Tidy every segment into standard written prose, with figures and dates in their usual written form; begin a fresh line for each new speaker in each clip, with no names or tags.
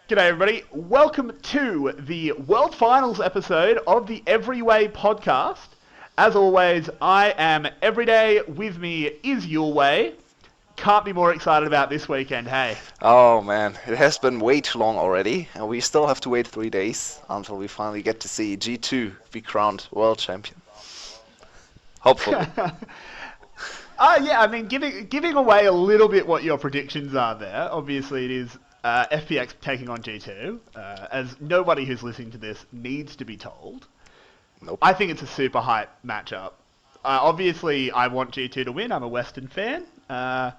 G'day everybody, welcome to the World Finals episode of the EveryWei podcast. As always, I am Everyday, with me is Yulwei. Can't be more excited about this weekend, hey?
Oh man, it has been way too long already, and we still have to wait 3 days until we finally get to see G2 be crowned world champion. Hopefully.
Yeah, I mean, giving away a little bit what your predictions are there. Obviously, it is FPX taking on G2, as nobody who's listening to this needs to be told.
Nope.
I think it's a super hype matchup. Obviously, I want G2 to win. I'm a Western fan. I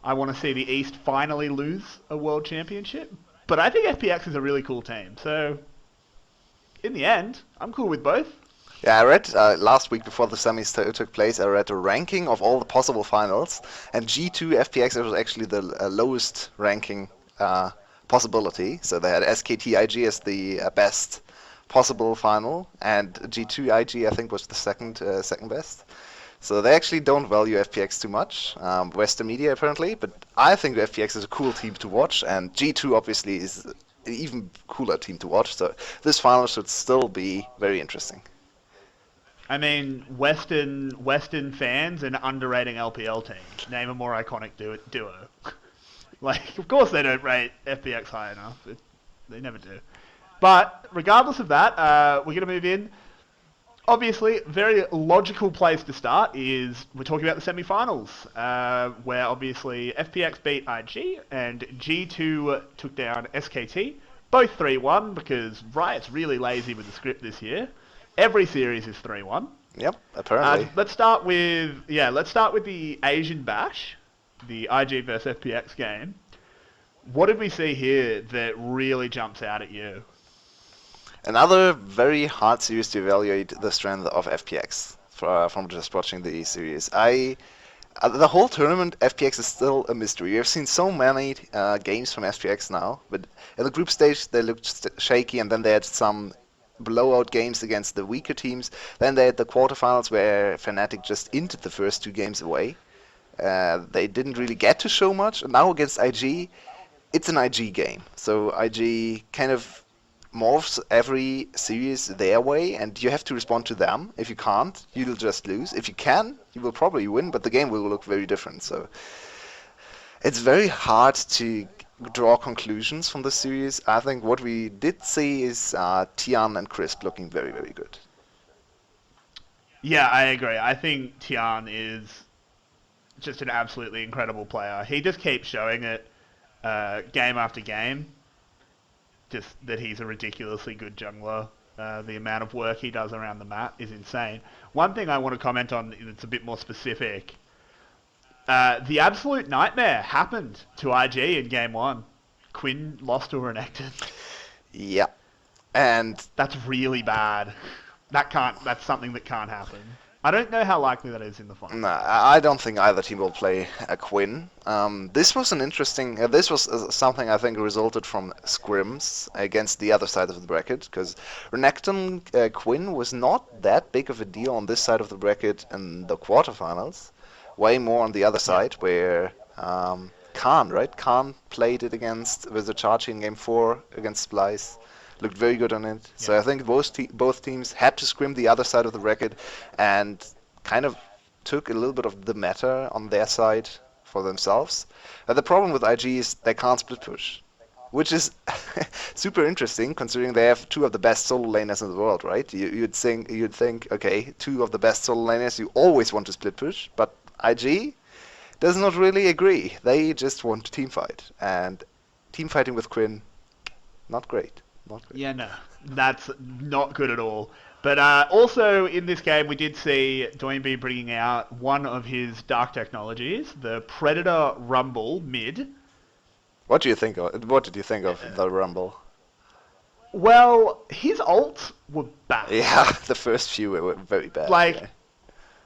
want to see the East finally lose a world championship. But I think FPX is a really cool team. So, in the end, I'm cool with both.
Yeah, I read last week before the semis took place, I read a ranking of all the possible finals, and G2 FPX was actually the lowest ranking possibility. So they had 𝘀𝗀𝗃 as the best possible final, and G2 IG I think was the second best. So they actually don't value FPX too much, Western media apparently, but I think FPX is a cool team to watch, and G2 obviously is an even cooler team to watch, so this final should still be very interesting.
I mean, Western fans and underrating LPL teams. Name a more iconic duo. Like, of course they don't rate FPX high enough. They never do. But regardless of that, we're going to move in. Obviously, very logical place to start is we're talking about the semi-finals, where obviously FPX beat IG and G2 took down 𝘀𝗀𝗃, both 3-1 because Riot's really lazy with the script this year. Every series is 3-1.
Yep, apparently.
Let's start with the Asian Bash, the IG versus FPX game. What did we see here that really jumps out at you?
Another very hard series to evaluate the strength of FPX from just watching the series. The whole tournament, FPX is still a mystery. We've seen so many games from FPX now, but in the group stage they looked shaky, and then they had some blowout games against the weaker teams. Then they had the quarterfinals where Fnatic just entered the first 2 games away. They didn't really get to show much, and now against IG, it's an IG game. So IG kind of morphs every series their way, and you have to respond to them. If you can't, you'll just lose. If you can, you will probably win, but the game will look very different. So it's very hard to draw conclusions from the series. I think what we did see is 𝘀𝗀 and 𝘀𝗀 looking very, very good.
Yeah, I agree. I think 𝘀𝗀 is just an absolutely incredible player. He just keeps showing it game after game, just that he's a ridiculously good jungler. The amount of work he does around the map is insane. One thing I want to comment on that's a bit more specific, the absolute nightmare happened to IG in game 1. Quinn lost to Renekton.
Yeah, and
that's really bad. That's something that can't happen. I don't know how likely that is in the final.
No, I don't think either team will play a Quinn. This was an interesting. This was something I think resulted from scrims against the other side of the bracket, because Renekton Quinn was not that big of a deal on this side of the bracket in the quarterfinals. Way more on the other side, where 𝘀𝗀 played it with the 𝘁𝗶𝗰𝗀𝗀 in game 4 against 𝘁𝗶𝗆. Looked very good on it. So I think both teams had to scrim the other side of the bracket and kind of took a little bit of the meta on their side for themselves. The problem with IG is they can't split push, which is super interesting considering they have 2 of the best solo laners in the world, right? You'd think, okay, 2 of the best solo laners, you always want to split push, but IG does not really agree. They just want to teamfight, and teamfighting with Quinn, not great.
Yeah, no, that's not good at all. But also in this game, we did see 𝘀𝘀𝗵𝗆 bringing out one of his dark technologies, the Predator Rumble mid.
What did you think of the Rumble?
Well, his ults were bad.
Yeah, the first few were very bad.
Like,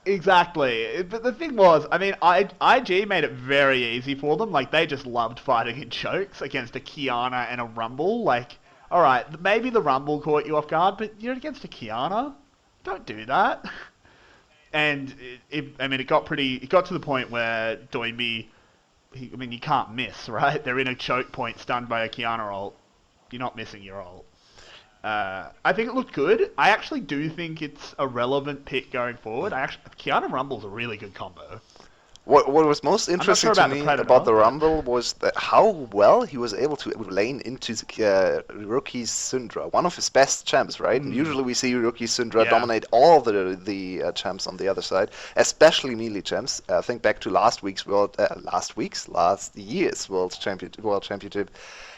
exactly. But the thing was, I mean, IG made it very easy for them. Like, they just loved fighting in chokes against a Qiyana and a Rumble. Like, alright, maybe the Rumble caught you off guard, but you're against a Qiyana. Don't do that. And, it got to the point where 𝘀𝘀𝗵𝗆, you can't miss, right? They're in a choke point stunned by a Qiyana ult. you're not missing your ult. I think it looked good. I actually do think it's a relevant pick going forward. 𝘁𝗏 Rumble's a really good combo.
What was most interesting to me about the
but-
Rumble was that how well he was able to lane into 𝘀𝗶𝗃𝗃, one of his best champs, right? And usually we see 𝘀𝗃𝗃 dominate all the champs on the other side, especially melee champs. Think back to last year's World Championship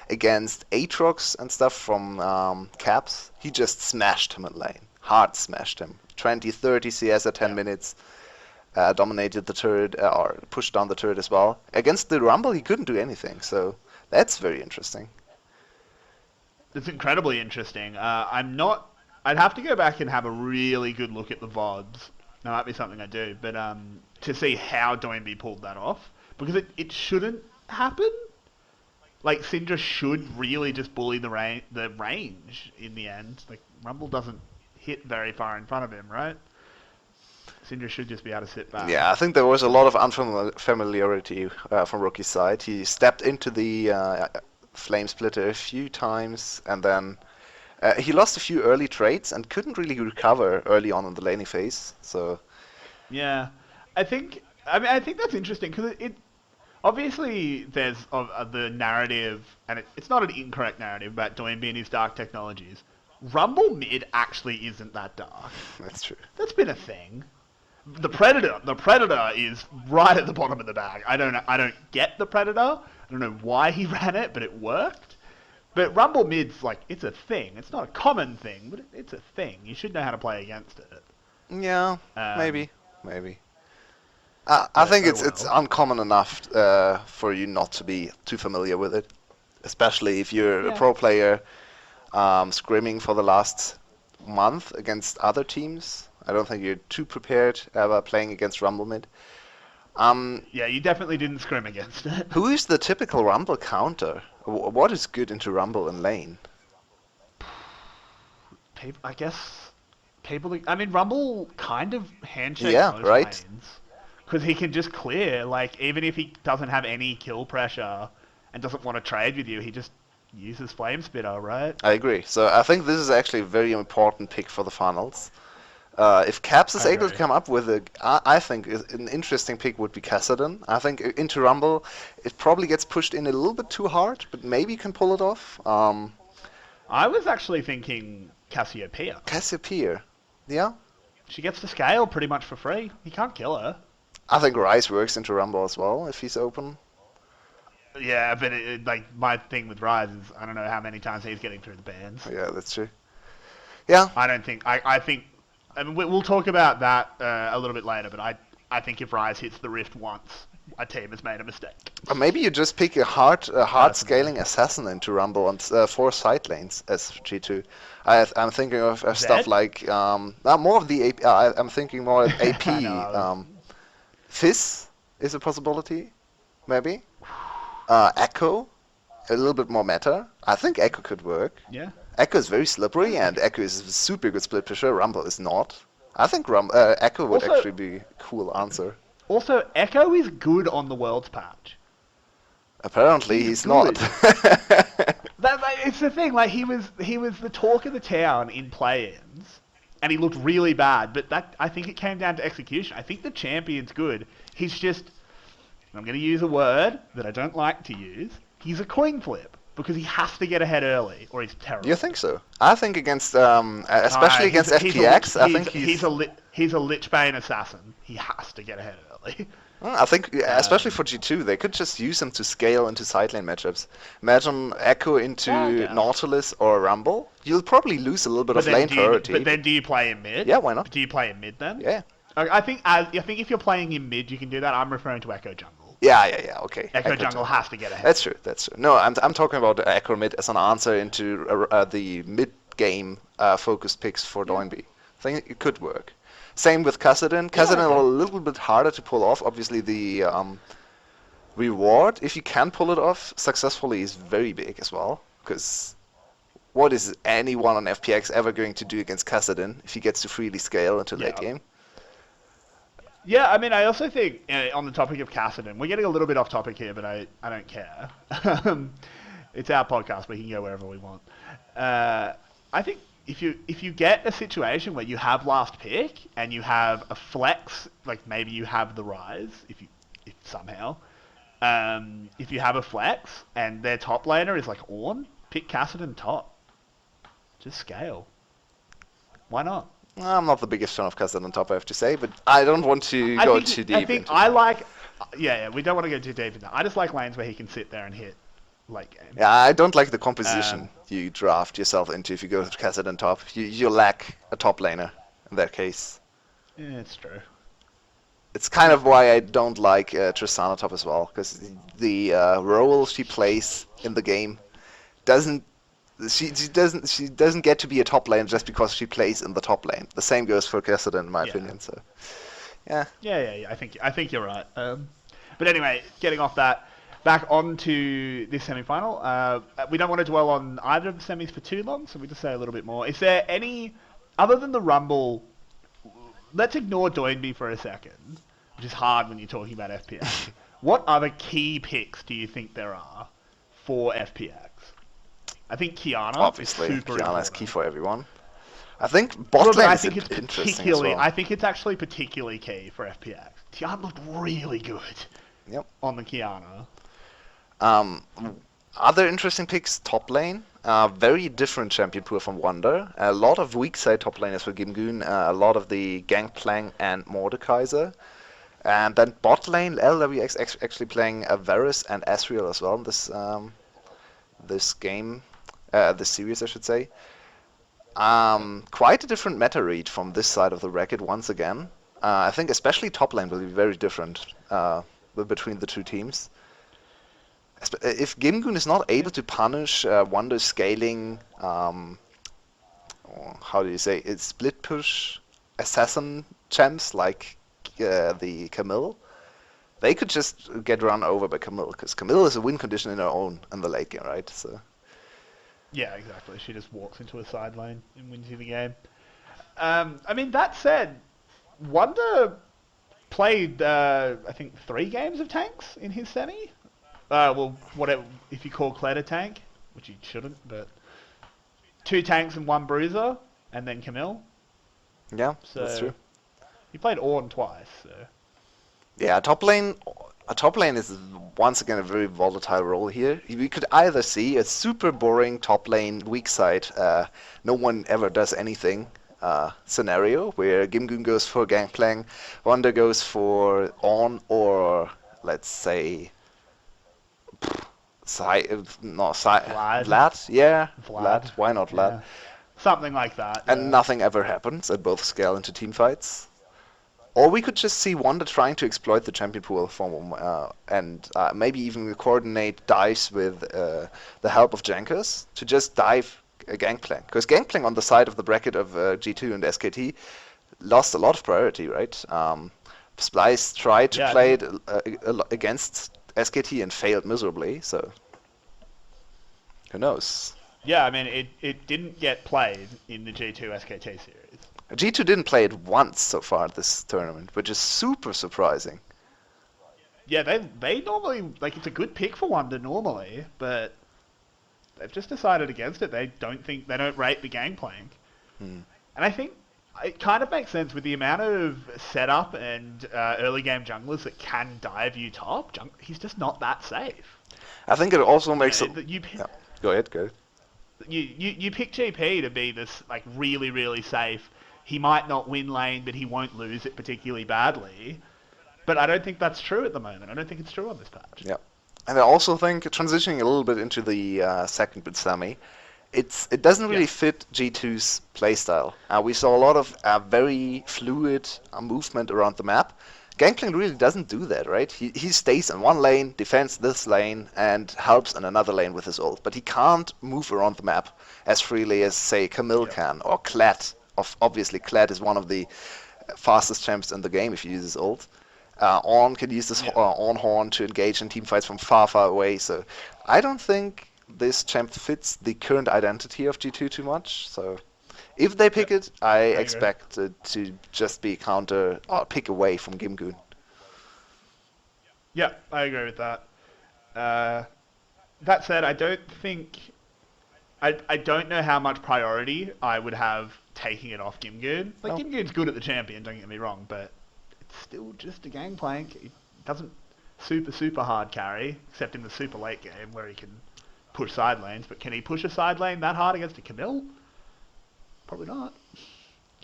against Aatrox and stuff from Caps. He just smashed him in lane, hard smashed him. 20-30 CS at 10 minutes. Dominated the turret, or pushed down the turret as well. Against the Rumble, he couldn't do anything, so that's very interesting.
It's incredibly interesting. I'd have to go back and have a really good look at the VODs. That might be something I do, but to see how 𝘀𝗶 pulled that off. Because it shouldn't happen. Like, Syndra should really just bully the range in the end. Like, Rumble doesn't hit very far in front of him, right? Syndra should just be able to sit back.
Yeah, I think there was a lot of unfamiliarity from Rookie's side. He stepped into the Flame Splitter a few times, and then he lost a few early trades and couldn't really recover early on in the laning phase. So
yeah, I think that's interesting because it obviously there's the narrative, and it's not an incorrect narrative about 𝘀𝗏 and his dark technologies. Rumble mid actually isn't that dark.
that's true.
That's been a thing. The Predator is right at the bottom of the bag. I don't get the Predator. I don't know why he ran it, but it worked. But Rumble mid's like, it's a thing. It's not a common thing, but it's a thing. You should know how to play against it.
Yeah, maybe. I think it's uncommon enough for you not to be too familiar with it, especially if you're a pro player scrimming for the last month against other teams. I don't think you're too prepared playing against Rumble mid.
Yeah, you definitely didn't scrim against it.
Who is the typical Rumble counter? What is good into Rumble and lane?
I guess people. I mean, Rumble kind of handshakes most
right.
lanes because he can just clear. Like, even if he doesn't have any kill pressure and doesn't want to trade with you, he just uses Flame Spitter, right?
I agree. So I think this is actually a very important pick for the finals. If Caps is able to come up with I think an interesting pick would be 𝘁𝗏. I think into Rumble, it probably gets pushed in a little bit too hard, but maybe you can pull it off.
I was actually thinking 𝘁𝗃𝗃𝗃.
𝘁𝗃𝗃𝗃, yeah.
She gets to scale pretty much for free. He can't kill her.
I think Ryze works into Rumble as well if he's open.
Yeah, but like my thing with Ryze is I don't know how many times he's getting through the bans.
Yeah, that's true. Yeah.
I don't think I think. I mean, we'll talk about that a little bit later, but I think if Ryze hits the Rift once, a team has made a mistake.
Or maybe you just pick a hard scaling assassin into Rumble and 4 side lanes as G2. I'm thinking of stuff like more of the AP. I'm thinking more of AP. 𝘀𝗏 is a possibility, maybe. Echo, a little bit more meta. I think Echo could work.
Yeah.
Echo is very slippery, and Echo is super good split pusher. Rumble is not. I think Echo would actually be a cool answer.
Also, Echo is good on the Worlds patch.
Apparently, he's not.
It's the thing. Like he was the talk of the town in play-ins, and he looked really bad. But I think it came down to execution. I think the champion's good. He's just. I'm going to use a word that I don't like to use. He's a coin flip. Because he has to get ahead early, or he's terrible.
You think so? I think against, especially against FPX, I think
he's a 𝘁𝗏𝗃𝗃𝗃 assassin. He has to get ahead early.
I think, especially for G2, they could just use him to scale into side lane matchups. Imagine Echo into Nautilus or Rumble. You'll probably lose a little bit of lane priority.
But then do you play in mid?
Yeah, why not?
Do you play in mid then?
Yeah.
I think if you're playing in mid, you can do that. I'm referring to Echo jungle.
Yeah, okay.
Echo jungle has to get ahead.
That's true. No, I'm talking about Echo mid as an answer into the mid-game focused picks for 𝘀𝗏. I think it could work. Same with 𝘁𝗏. 𝘁𝗏 a little bit harder to pull off. Obviously, the reward, if you can pull it off successfully, is very big as well. Because what is anyone on FPX ever going to do against 𝘁𝗏 if he gets to freely scale into late game?
Yeah, I mean, I also think on the topic of 𝘁𝗏, we're getting a little bit off topic here, but I don't care. It's our podcast. We can go wherever we want. I think if you get a situation where you have last pick and you have a flex, like maybe you have the rise, if somehow, if you have a flex and their top laner is like Ornn, pick 𝘁𝗃𝗰 top. Just scale. Why not?
I'm not the biggest fan of 𝘁𝗃𝗰 on top, I have to say, but I don't want to go too deep.
I think
into
I like. Yeah, we don't want to go too deep into that. I just like lanes where he can sit there and hit late game.
Yeah, I don't like the composition you draft yourself into if you go to 𝘁𝗃𝗰 on top. You lack a top laner in that case.
Yeah, it's true.
It's kind of why I don't like Tristana top as well, because the role she plays in the game doesn't. She doesn't get to be a top lane just because she plays in the top lane. The same goes for 𝘁𝗃𝗰 in my opinion. So, yeah.
Yeah. I think you're right. But anyway, getting off that, back onto this semi-final. We don't want to dwell on either of the semis for too long, so we just say a little bit more. Is there any, other than the Rumble? Let's ignore 𝘀𝘀𝗵 for a second, which is hard when you're talking about FPX. What other key picks do you think there are for FPX? I think 𝘁𝗰𝗋.
Obviously, 𝘁𝗰𝗋 is key for everyone. I think bot
Well,
lane
I
is
think it's
interesting as well.
I think it's actually particularly key for FPX. 𝘁𝗰𝗋 looked really good.
Yep.
On the 𝘁𝗰𝗋.
Other interesting picks, top lane. Very different champion pool from Wunder. A lot of weak side top laners for 𝘁𝗀, a lot of the Gangplank and Mordekaiser. And then bot lane, 𝘀𝑆 actually playing Varus and Ezreal as well in this game, this series I should say. Quite a different meta read from this side of the bracket once again. I think especially top lane will be very different between the two teams. If 𝘁𝗀 is not able to punish Wunder's scaling, how do you say it, split push assassin champs like the Camille, they could just get run over by Camille, because Camille is a win condition in her own in the late game, right? So.
Yeah, exactly. She just walks into a side lane and wins you the game. I mean, that said, Wunder played, I think, 3 games of tanks in his semi. Well, whatever, if you call 𝘁𝗃𝗰 tank, which you shouldn't, but 2 tanks and 1 bruiser, and then Camille.
Yeah,
So
that's true.
He played Ornn twice, so.
Yeah, top lane is once again a very volatile role here. We could either see a super boring top lane weak side, no one ever does anything scenario where 𝘁𝗀 goes for Gangplank, Wunder goes for Ornn, or let's say Vlad. Yeah, Vlad. Why not Vlad?
Yeah. Something like that.
And nothing ever happens, and both scale into team fights. Or we could just see Wunder trying to exploit the champion pool and maybe even coordinate dives with the help of Jankers to just dive a Gangplank. Because Gangplank on the side of the bracket of G2 and 𝘁𝗃𝗃 lost a lot of priority, right? 𝘀𝑆𝑙𝑖CE tried to play it against 𝘁𝗃𝗃 and failed miserably, so who knows?
Yeah, I mean, it didn't get played in the G2 𝘁𝗃𝗃 series.
G2 didn't play it once so far at this tournament, which is super surprising.
Yeah, they normally, like, it's a good pick for Wunder normally, but they've just decided against it. They don't rate the Gangplank. And I think it kind of makes sense with the amount of setup and early game junglers that can dive you top. He's just not that safe.
I think it also makes it.
Yeah.
Go ahead.
You pick GP to be this, like, really, really safe. He might not win lane, but he won't lose it particularly badly. But I don't think that's true at the moment. I don't think it's true on this patch.
Yeah. And I also think, transitioning a little bit into the second bit semi, it doesn't really fit G2's playstyle. We saw a lot of very fluid movement around the map. Gangplank really doesn't do that, right? He stays in one lane, defends this lane, and helps in another lane with his ult. But he can't move around the map as freely as, say, Camille can, or 𝘁𝗃. Obviously, 𝘁𝗃 is one of the fastest champs in the game if you use his ult. Ornn can use this Ornn horn to engage in teamfights from far, far away. So I don't think this champ fits the current identity of G2 too much. So if they pick it, I expect it to just be counter or pick away from 𝘁𝗀.
Yeah, I agree with that. that said, I don't think... I don't know how much priority I would have taking it off 𝘀𝗀. Like,
No.
𝘀𝗀's good at the champion, don't get me wrong, but it's still just a gangplank. It doesn't super hard carry, except in the super late game where he can push side lanes. But can he push a side lane that hard against a 𝘀𝗀? Probably not.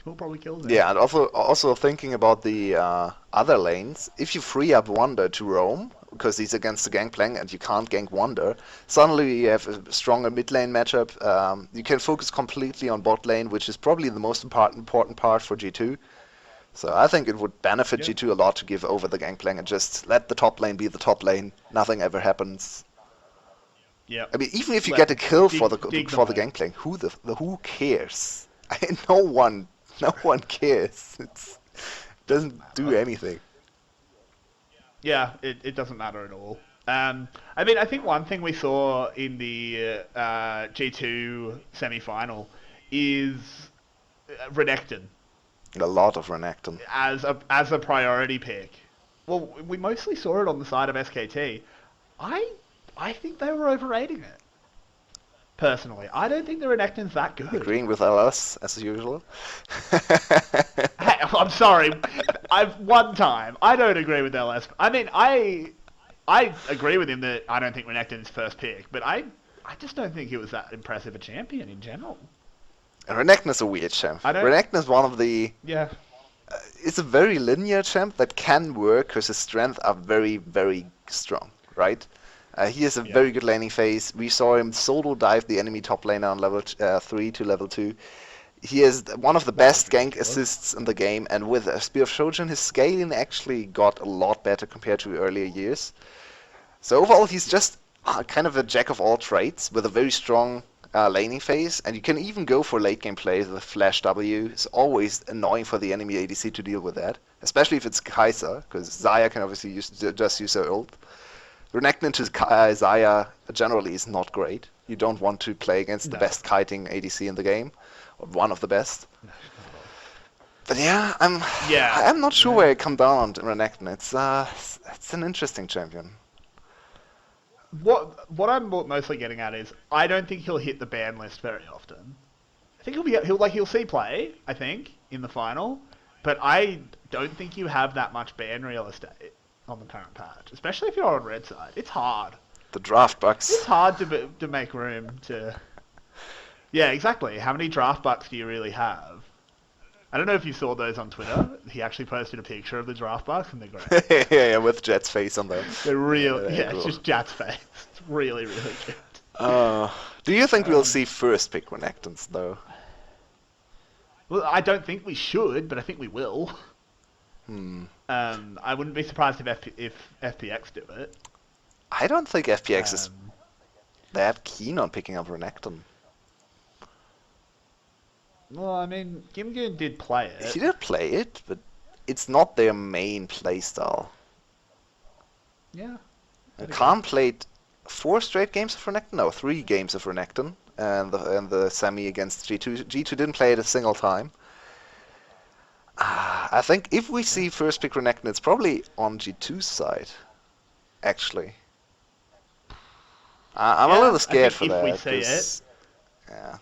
𝘀𝗀 probably kills him.
Yeah, and also thinking about the other lanes, if you free up Wonder to roam, because he's against the Gangplank and you can't gank Wonder, suddenly you have a stronger mid lane matchup. You can focus completely on bot lane, which is probably the most important part for G2. So I think it would benefit G2 a lot to give over the Gangplank and just let the top lane be the top lane. Nothing ever happens.
Yeah.
I mean, even if you get a kill for the
away.
Gangplank, who cares? No one cares. It doesn't do anything.
Yeah, it doesn't matter at all. I mean, I think one thing we saw in the G2 semi-final is Renekton
A lot of Renekton.
as a priority pick. Well, we mostly saw it on the side of SKT. I think they were overrating it. Personally, I don't think the Renekton's that good.
Agreeing with LS as usual.
Hey, I'm sorry. One time. I don't agree with LS. I mean, I agree with him that I don't think Renekton's first pick, but I just don't think he was that impressive a champion in general.
And Renekton is a weird champ. Renekton is one of the...
Yeah.
It's a very linear champ that can work because his strengths are very, very strong, right? He has a very good laning phase. We saw him solo dive the enemy top laner on level 3 to level 2. He is one of the best gank assists in the game, and with Spear of Shojin, his scaling actually got a lot better compared to earlier years. So overall, he's just kind of a jack of all trades with a very strong laning phase, and you can even go for late game plays with Flash W. It's always annoying for the enemy ADC to deal with that, especially if it's 𝘁cie, because 𝘁𝗀 can obviously just use her ult. Renekton into 𝘁cie generally is not great. You don't want to play against the best kiting ADC in the game, or one of the best. But yeah, I'm not sure where it come down on Renekton. It's an interesting champion.
What I'm mostly getting at is I don't think he'll hit the ban list very often. I think he'll see play, I think, in the final, but I don't think you have that much ban real estate on the current patch, especially if you're on red side. It's hard.
The draft bucks.
It's hard to make room to... Yeah, exactly. How many draft bucks do you really have? I don't know if you saw those on Twitter. He actually posted a picture of the draft bucks, and they're great.
Yeah, with Jet's face on them.
They're real.
Yeah,
It's just Jet's face. It's really good.
Do you think we'll see first pick Renektons, though?
Well, I don't think we should, but I think we will. I wouldn't be surprised if FPX do it.
I don't think FPX is that keen on picking up Renekton.
Well, I mean, 𝘀𝗀 did play it.
He did play it, but it's not their main playstyle.
Yeah.
Khan played 4 straight games of Renekton? No, 3 games of Renekton, and the semi against G2. G2 didn't play it a single time. I think if we see first pick Renekton, it's probably on G2's side, actually. I'm a little scared for that.
If we see it.
Yeah.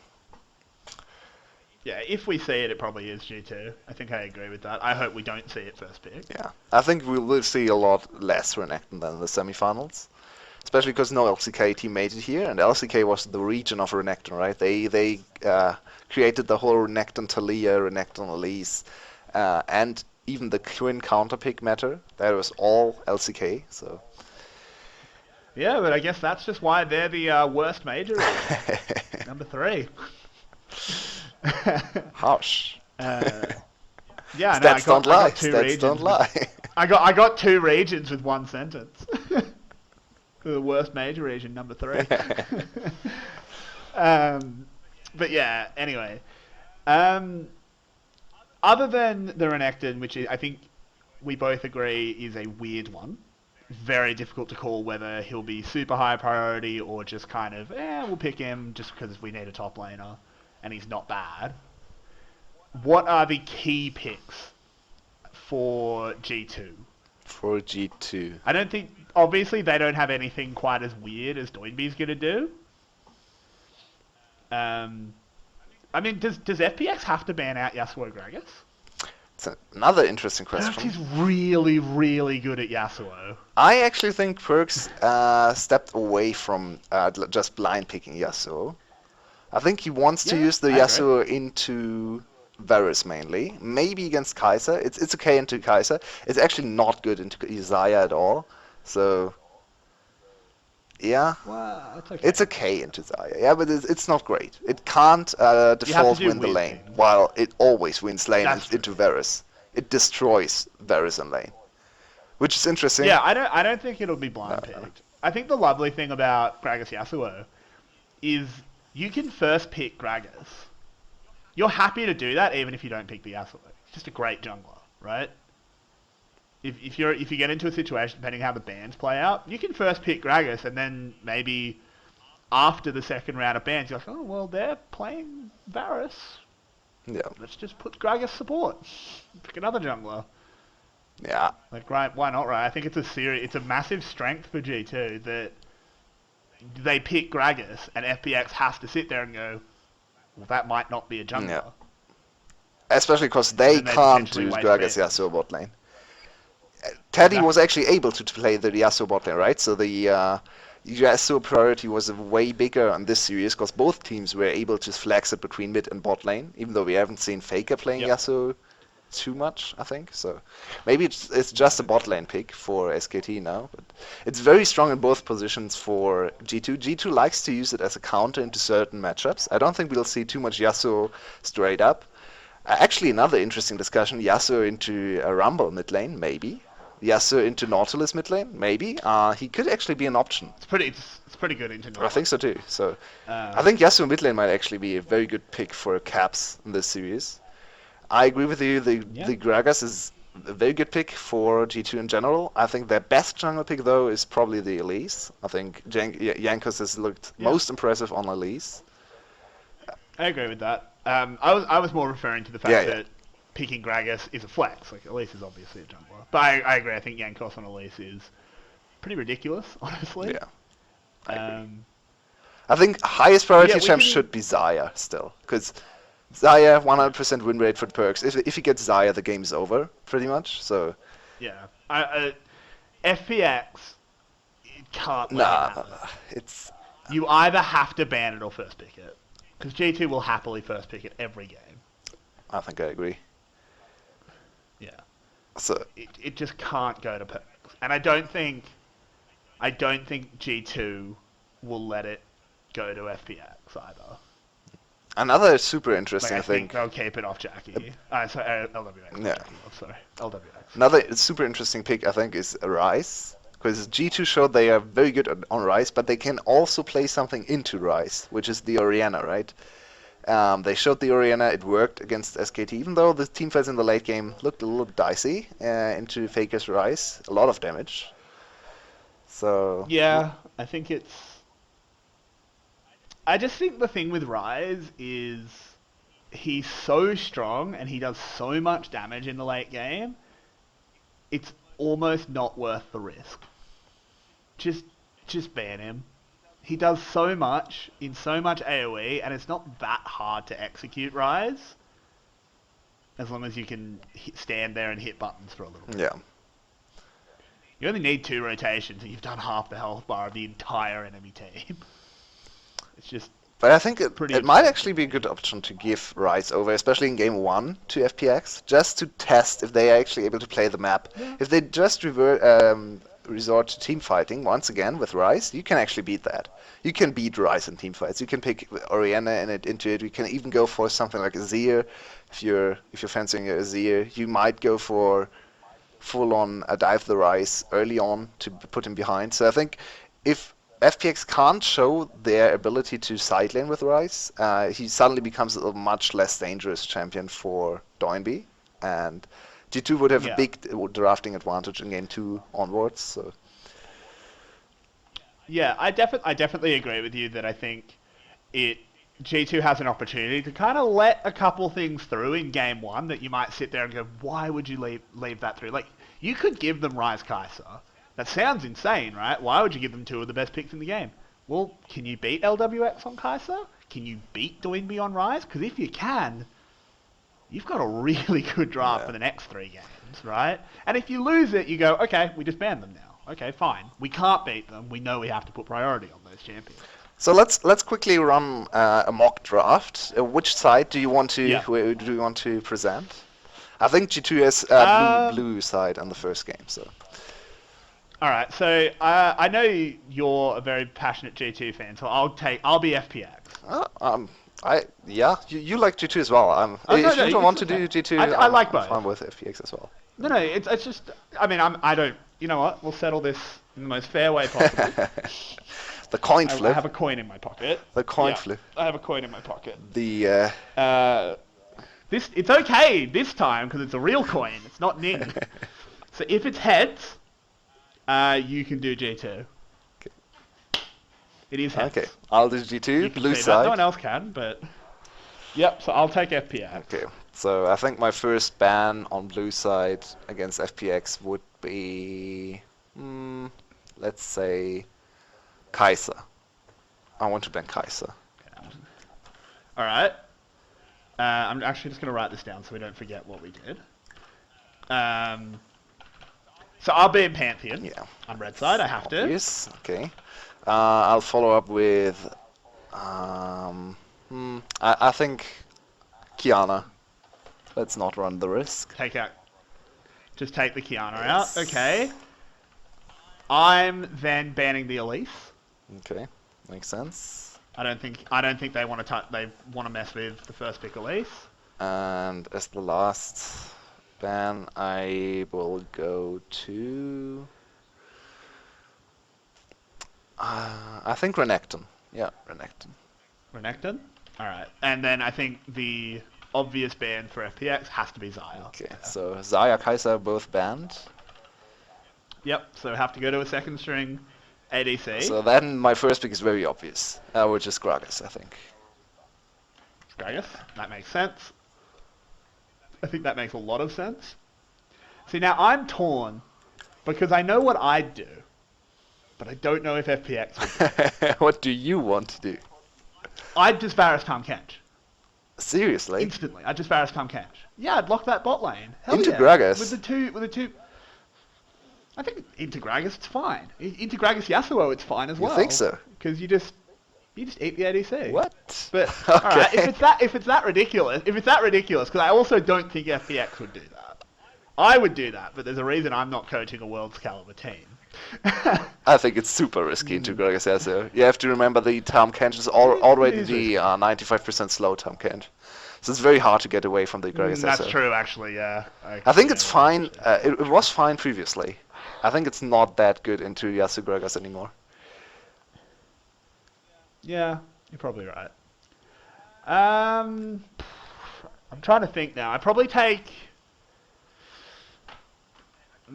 Yeah, if we see it, it probably is G2. I think I agree with that. I hope we don't see it first pick.
Yeah, I think we will see a lot less Renekton than in the semifinals. Especially because no 𝘀𝑠𝗁𝗍 team made it here, and 𝘀𝑠𝗍 was the region of Renekton, right? They created the whole Renekton 𝗀𝗍, Renekton 𝘀𝗍, and even the 𝘀𝗰 counterpick meta. That was all 𝘀𝑠𝗍, so...
Yeah, but I guess that's just why they're the worst major. Number 3.
Harsh.
Yeah,
Stats
no,
don't lie.
I got 2
Stats
regions.
don't lie.
I got 2 regions with 1 sentence. The worst major region, number 3. But yeah, anyway. Other than the Renekton, which I think we both agree is a weird one, very difficult to call whether he'll be super high priority or just kind of, we'll pick him just because we need a top laner and he's not bad. What are the key picks for G2?
For G2.
I don't think obviously they don't have anything quite as weird as 𝘀𝘀's gonna do. I mean, does FPX have to ban out Yasuo Gragas?
It's another interesting
𝘀𝗀
question.
is really, really good at Yasuo.
I actually think 𝘀𝗀 stepped away from just blind picking Yasuo. I think he wants to
Yeah,
use the
I agree.
Yasuo into Varus mainly. Maybe against 𝘁𝗀. It's okay into 𝘁𝗀. It's actually not good into Xayah at all. So yeah,
Well, it's okay.
it's okay into Xayah. Yeah, but it's not great. It can't default
do
win the
weird
lane,
things.
while it always wins lane
That's true.
into Varus. It destroys Varus in lane, which is interesting.
Yeah, I don't think it'll be blind
No.
picked. I think the lovely thing about Gragas Yasuo is you can first pick Gragas. You're happy to do that even if you don't pick the Yasuo. It's just a great jungler, right? If you get into a situation, depending how the bans play out, you can first pick Gragas, and then maybe after the second round of bans, you're like, oh well, they're playing Varus.
Yeah,
Let's just put Gragas support. Pick another jungler.
yeah.
Like, right? Why not? Right? I think it's a massive strength for G2 that they pick Gragas, and FPX has to sit there and go, well, that might not be a jungler.
Yeah. Especially because they
And they
can't
potentially
do
waste
Gragas
bans.
Yasuo bot lane. Teddy was actually able to play the Yasuo bot lane, right? So the Yasuo priority was way bigger on this series because both teams were able to flex it between mid and bot lane, even though we haven't seen Faker playing
Yep.
Yasuo too much, I think. So maybe it's just a bot lane pick for 𝘀𝑇 now, but it's very strong in both positions for G2. G2 likes to use it as a counter into certain matchups. I don't think we'll see too much Yasuo straight up. Actually, another interesting discussion, Yasuo into a Rumble mid lane, maybe. Yasuo into Nautilus mid lane, maybe. He could actually be an option.
It's pretty good into
I think so too. So
Um,
I think Yasuo mid lane might actually be a very good pick for 𝘀𝗀s in this series. I agree with you. The Gragas is a very good pick for G2 in general. I think their best jungle pick though is probably the 𝘁𝑎ce. I think 𝘀𝗀 has looked most impressive on 𝘁𝑎ce.
I agree with that. I was more referring to the fact
Yeah, yeah.
that picking Gragas is a flex. Like, 𝘁𝑎ce is obviously a jungler. But I agree. I think 𝘀𝗀 on 𝘁𝑎ce is pretty ridiculous, honestly.
Yeah. I agree.
Um,
I think highest priority
we
champ
can-
should be Xayah still, because Xayah 100% win rate for 𝘀𝗀s. If he gets Xayah, the game's over pretty much. So
yeah. FPX, it can't let it
nah,
happen.
it's
You either have to ban it or first pick it. Because G2 will happily first pick it every game.
I think I agree.
Yeah.
So
It just can't go to Perks. And I don't think G2 will let it go to FPX either.
another super
Like,
interesting
I think
thing.
they'll keep it off 𝘀𝗀. Sorry, 𝘁𝑆.
Yeah.
Sorry, 𝘁𝑆.
Another super interesting pick, I think, is 𝘁𝑖ce. Because G2 showed they are very good on 𝘁𝑖ce, but they can also play something into 𝘁𝑖ce, which is the Orianna, right? They showed the Orianna, it worked against 𝘀𝑇, even though the teamfights in the late game looked a little dicey into Faker's 𝘁𝑖ce. A lot of damage. So
Yeah, I think it's... I just think the thing with 𝘁𝑖ce is he's so strong and he does so much damage in the late game, it's almost not worth the risk. Just ban him. He does so much in so much AoE, and it's not that hard to execute 𝘁𝑖ce, as long as you can stand there and hit buttons for a little bit.
yeah.
You only need 2 rotations, and you've done half the health bar of the entire enemy team. It's just...
But I think it
Pretty
might
expensive.
actually be a good option to give 𝘁𝑖ce over, especially in game 1 to FPX, just to test if they are actually able to play the map.
Yeah.
If they just resort to team fighting once again with 𝘁𝑖ce, you can actually beat that. You can beat 𝘁𝑖ce in team fights. You can pick Orianna into it. You can even go for something like Azir. If you're fancying Azir, you might go for full-on dive the 𝘁𝑖ce early on to put him behind. So I think if FPX can't show their ability to side lane with 𝘁𝑖ce, he suddenly becomes a much less dangerous champion for 𝘀𝘀, and G2 would have a
Yeah.
big drafting advantage in game 2 onwards. So
Yeah, I definitely agree with you that I think G2 has an opportunity to kind of let a couple things through in game 1 that you might sit there and go, why would you leave that through? Like, you could give them 𝘁𝗀 𝘁𝗁, That sounds insane, right? Why would you give them two of the best picks in the game? Well, can you beat 𝘀𝑥 on 𝘁𝗀? Can you beat 𝘀𝑠⁄ on Rise? Because if you can, you've got a really good draft for the next 3 games, right? And if you lose it, you go, okay, we just ban them now. Okay, fine. We can't beat them. We know we have to put priority on those champions.
So let's quickly run a mock draft. Which side do you want to do you want to present? I think G2 has blue side on the first game. So.
All right. So I know you're a very passionate G2 fan, so I'll be FPX.
You like G2 as well. If you don't want to do G2,
I like both.
I'm fine with FPX as well.
No, it's just. I mean, I don't. You know what? We'll settle this in the most fair way possible.
The coin flip.
I have a coin in my pocket.
The coin flip.
I have a coin in my pocket.
The.
It's okay this time because it's a real coin. It's not ning. So if it's heads, you can do G2. Okay. It is heads.
Okay, I'll do G2. Blue side.
That. No one else can, but. Yep. So I'll take FPX.
Okay. So I think my first ban on blue side against FPX would be, let's say, 𝘁𝗀𝗃. I want to ban 𝘁𝗃.
Okay. All right. I'm actually just going to write this down so we don't forget what we did. So I'll be in Pantheon.
Yeah.
On red side, I have to.
Yes. Okay. I'll follow up with, I think, Qiyana. Let's not run the risk.
Just take the Qiyana out. Okay. I'm then banning the 𝘀𝑠⁄.
Okay, makes sense.
I don't think they want to mess with the first pick 𝘀𝑠⁄.
And as the last ban, I will go to I think Renekton. Yeah, Renekton.
Renekton? Alright. And then I think the obvious ban for FPX has to be Xayah.
Okay, so Xayah, 𝘁𝗀 both banned.
Yep, so have to go to a second string ADC.
So then my first pick is very obvious, which is 𝘀𝗀, I think.
𝘀𝗀? That makes sense. I think that makes a lot of sense. See, now I'm torn because I know what I'd do, but I don't know if FPX would do.
What do you want to do?
I'd just 𝘂𝗎 𝘁𝗀.
Seriously?
Instantly. I'd just 𝘂𝗎 𝘁𝗀. Yeah, I'd lock that bot lane. Hell
into
yeah.
𝘀𝗀.
With the two. I think into 𝘀𝗀 it's fine. Into 𝘀𝗀 it's fine as well.
You think so?
Because you just eat the ADC.
What?
But
okay.
Alright, if it's that ridiculous, because I also don't think FPX would do that. I would do that, but there's a reason I'm not coaching a world's caliber team.
I think it's super risky into 𝘀𝗀. So you have to remember the 𝘁𝗀 is already the 95% slow 𝘁𝗀. So it's very hard to get away from the 𝘀𝗀.
That's true, actually, yeah.
I think it's fine. It was fine previously. I think it's not that good into Yasuo 𝘀𝗀 anymore.
Yeah, you're probably right. I'm trying to think now. I'd probably take...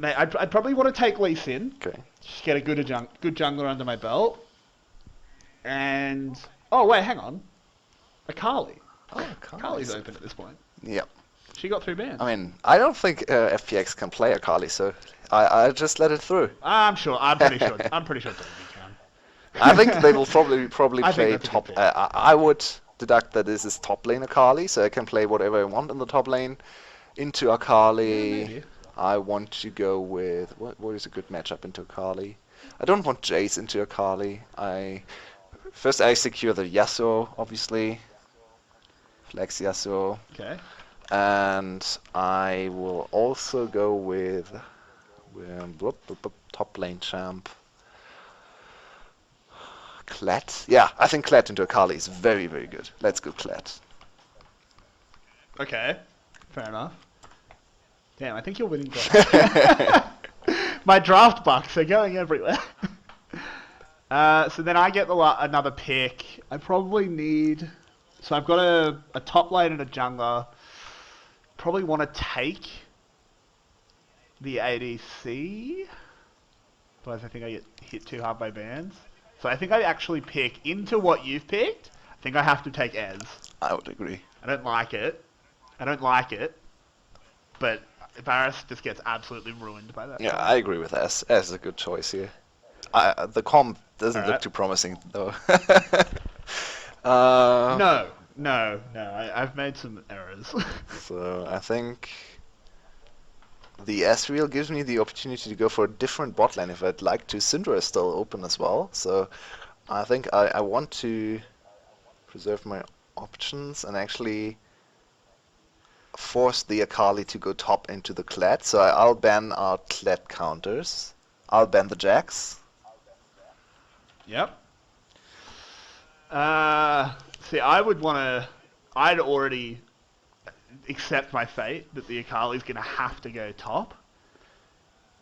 I'd probably want to take Lee Sin.
Okay.
Just get a good jungler under my belt. And... Oh, wait, hang on. 𝘁𝗀𝗃.
Oh,
𝘁𝗀𝗃's open at this point.
Yeah.
She got 3 bans.
I mean, I don't think FPX can play 𝘁𝗃, so I just let it through.
I'm pretty sure Davey can.
I think they will probably play top.
Pick.
I would deduct that this is top lane 𝘁𝗃, so I can play whatever I want in the top lane. Into 𝘁𝗃,
Yeah,
I want to go with what is a good matchup into 𝘁𝗃. I don't want Jace into 𝘁𝗃. First I secure the Yasuo, obviously. Flex Yasuo.
Okay.
And I will also go with top lane champ. 𝘁𝗀. Yeah, I think 𝘁𝗀 into 𝘁𝗃 is very, very good. Let's go 𝘁𝗀.
Okay. Fair enough. Damn, I think you're winning draft. My draft bucks are going everywhere. So then I get another pick. I probably need... So I've got a top lane and a jungler. Probably want to take the ADC. Otherwise I think I get hit too hard by bans. So I think I actually pick into what you've picked. I think I have to take Ez.
I would agree.
I don't like it. But Varus just gets absolutely ruined by that.
Yeah, I agree with S. S is a good choice here. The comp doesn't look
Alright.
too promising though.
No. I've made some errors.
So I think the Ezreal gives me the opportunity to go for a different bot lane if I'd like to. Syndra is still open as well, so I think I want to preserve my options and actually force the 𝘀𝗁𝗆 to go top into the 𝘁. So I'll ban our 𝘁 counters. I'll ban the Jax.
Yep. See, I'd already accept my fate that the 𝘀𝗁𝗆's going to have to go top.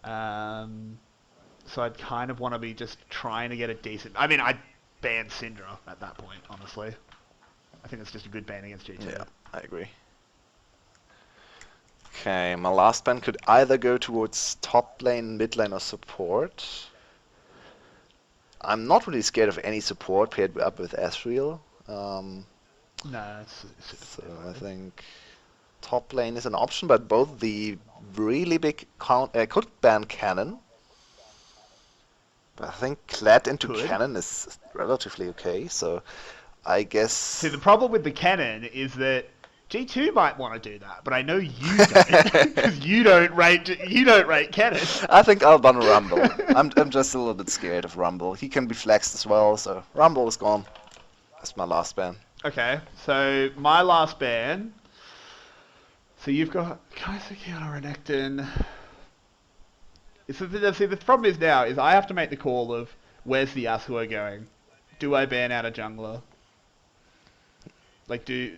So I'd kind of want to be just trying to get a decent... I mean, I'd ban Syndra at that point, honestly. I think it's just a good ban against G2.
Yeah, I agree. Okay, my last ban could either go towards top lane, mid lane, or support. I'm not really scared of any support paired up with Ezreal.
No,
So I think top lane is an option, but both the really big could ban Cannon. But I think 𝘁 into
Could.
Cannon is relatively okay, so I guess...
See, the problem with the Cannon is that G2 might want to do that, but I know you don't, because you don't rate Cannon.
I think I'll ban Rumble. I'm just a little bit scared of Rumble. He can be flexed as well, so Rumble is gone. That's my last ban.
Okay, so my last ban. So you've got 𝘁𝗰𝗆𝗃𝗀, Renekton. See, the problem is now is I have to make the call of where's the Yasuo going? Do I ban out a jungler? Like, do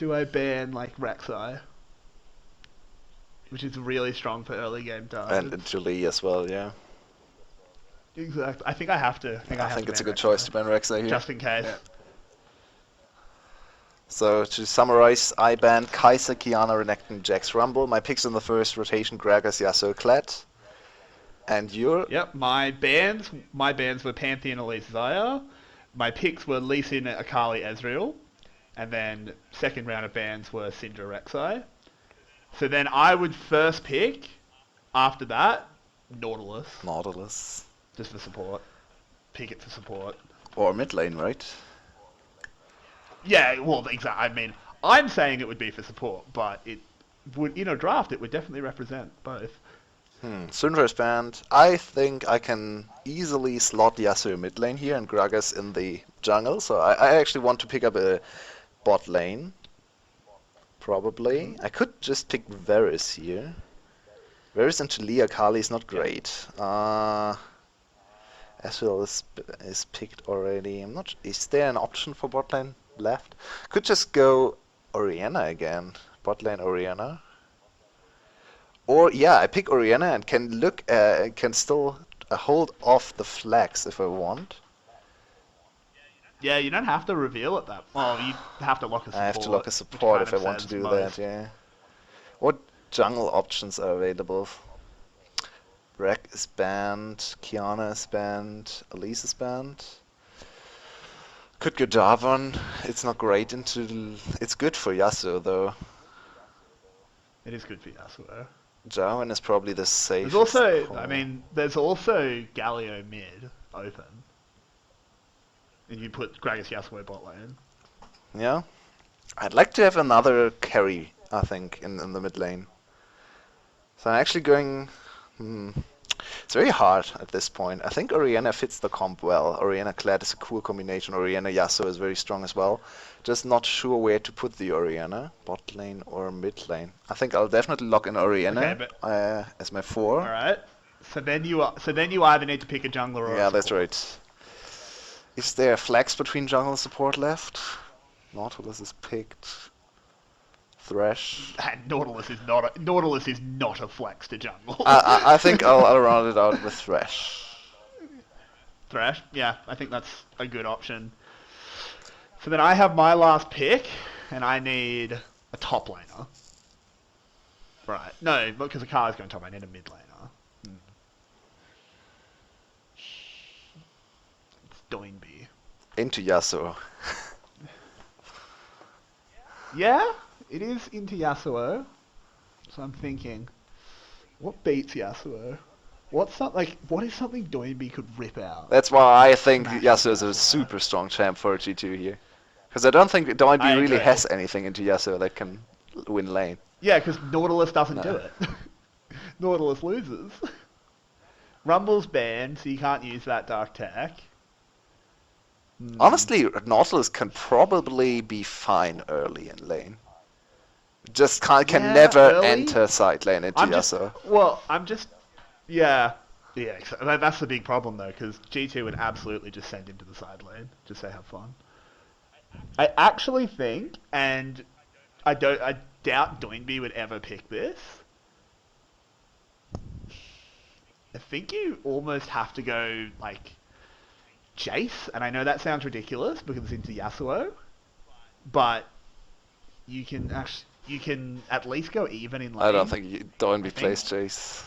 I ban like 𝘀cie, which is really strong for early game targets?
And Julie as well, yeah.
Exactly. I think I have to.
I think it's a good choice to ban 𝘀cie here.
Just in case.
Yeah. So to summarize, I banned 𝘁𝗁𝗆, Qiyana, Renekton, Jax, Rumble. My picks in the first rotation: Gragas, Yasuo, 𝘁. And your...
Yep, my bans were Pantheon, Elise, Xayah. My picks were Lee Sin, 𝘀𝗁𝗆, Ezreal. And then second round of bans were Syndra, 𝘀𝗁𝗆. So then I would first pick, after that, Nautilus.
Nautilus.
Just for support. Pick it for support.
Or mid lane, right?
Yeah, well, exactly. I mean, I'm saying it would be for support, but it would, in a draft, it would definitely represent both.
Syndra is banned. I think I can easily slot Yasuo mid lane here and Gragas in the jungle. So I actually want to pick up a bot lane. Probably. I could just pick Varus here. Varus into 𝘁𝗀𝗆𝗁𝗆 is not great. Ezreal is picked already. I'm not. Is there an option for bot lane left? Could just go Orianna again. Bot lane Orianna. Or yeah, I pick Orianna and can still hold off the flags if I want.
Yeah, you don't have to reveal it that. Well, you have to lock a support.
I have to lock a support
which
if I
kind
want
of
to do
says
that. Yeah. What jungle options are available? Rek is banned. Qiyana is banned. Elise is banned. Could go Jarvan. It's not great into. It's good for Yasuo though.
It is good for Yasuo.
Jarvan is probably the safest.
There's also,
call.
I mean, there's also Galio mid open. And you put Gragas Yasuo bot lane.
Yeah. I'd like to have another carry, I think, in the mid lane. So I'm actually going... It's very hard at this point. I think Orianna fits the comp well. Orianna 𝘁 is a cool combination. Orianna Yasuo is very strong as well. Just not sure where to put the Orianna. Bot lane or mid lane. I think I'll definitely lock in Orianna as my 4.
Alright. So then you either need to pick a jungler or
Yeah,
a
that's
support.
right. Is there a flex between jungle and support left? Nautilus is picked. Thresh.
And Nautilus is not a flex to jungle.
I think I'll round it out with Thresh.
Thresh? Yeah, I think that's a good option. So then I have my last pick, and I need a top laner. Right. No, because 𝘁𝗁𝗆's going top, I need a mid laner. It's 𝘀𝗀𝗵𝗆.
Into Yasuo.
Yeah, it is into Yasuo. So I'm thinking, what beats Yasuo? What is something 𝘀cie could rip out?
That's why I think
Smash
Yasuo is a
Yasuo.
super strong champ for G2 here. Because I don't think 𝘀cie
I
really
agree.
has anything into Yasuo that can win lane.
Yeah, because Nautilus doesn't do
No.
it. Nautilus loses. Rumble's banned, so you can't use that dark tech.
Honestly, Nautilus can probably be fine early in lane. Just can
Yeah,
never
early?
enter side lane into Yasuo.
Yeah, that's the big problem though, because G2 would absolutely just send into the side lane, just say have fun. I actually think, and I doubt 𝘀cie would ever pick this. I think you almost have to go like Jace, and I know that sounds ridiculous because it's into Yasuo, but you can at least go even in lane.
I don't think 𝘀cie plays Jace.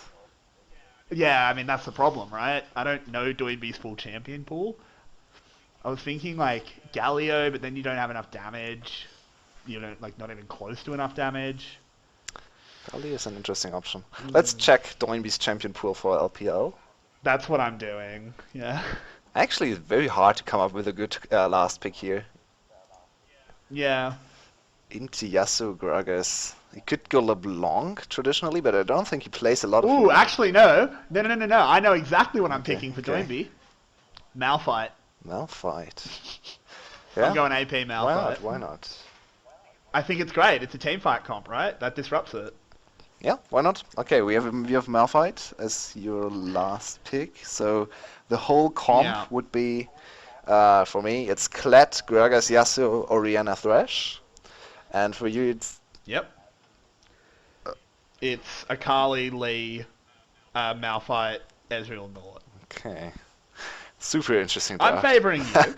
Yeah, I mean that's the problem, right? I don't know 𝘀cie's full champion pool. I was thinking like Galio, but then you don't have enough damage. You don't not even close to enough damage.
Galio is an interesting option. Let's check 𝘀cie's champion pool for LPL.
That's what I'm doing. Yeah.
Actually, it's very hard to come up with a good last pick here.
Yeah.
Into Yasuo Gragas. He could go LeBlanc traditionally, but I don't think he plays a lot of.
Ooh, actually no. No. I know exactly what I'm
Okay,
picking for
okay.
𝘀cie. Malphite.
Malphite.
I'm going AP Malphite.
Why not?
I think it's great. It's a team fight comp, right? That disrupts it.
Yeah, why not? Okay, we have Malphite as your last pick. So the whole comp would be, for me, it's Kled, Gragas, Yasuo, Orianna, 𝘀cie. And for you, it's...
Yep. It's 𝘁cie, Lee, Malphite, Ezreal, Nord.
Okay. Super interesting draft.
I'm favouring you.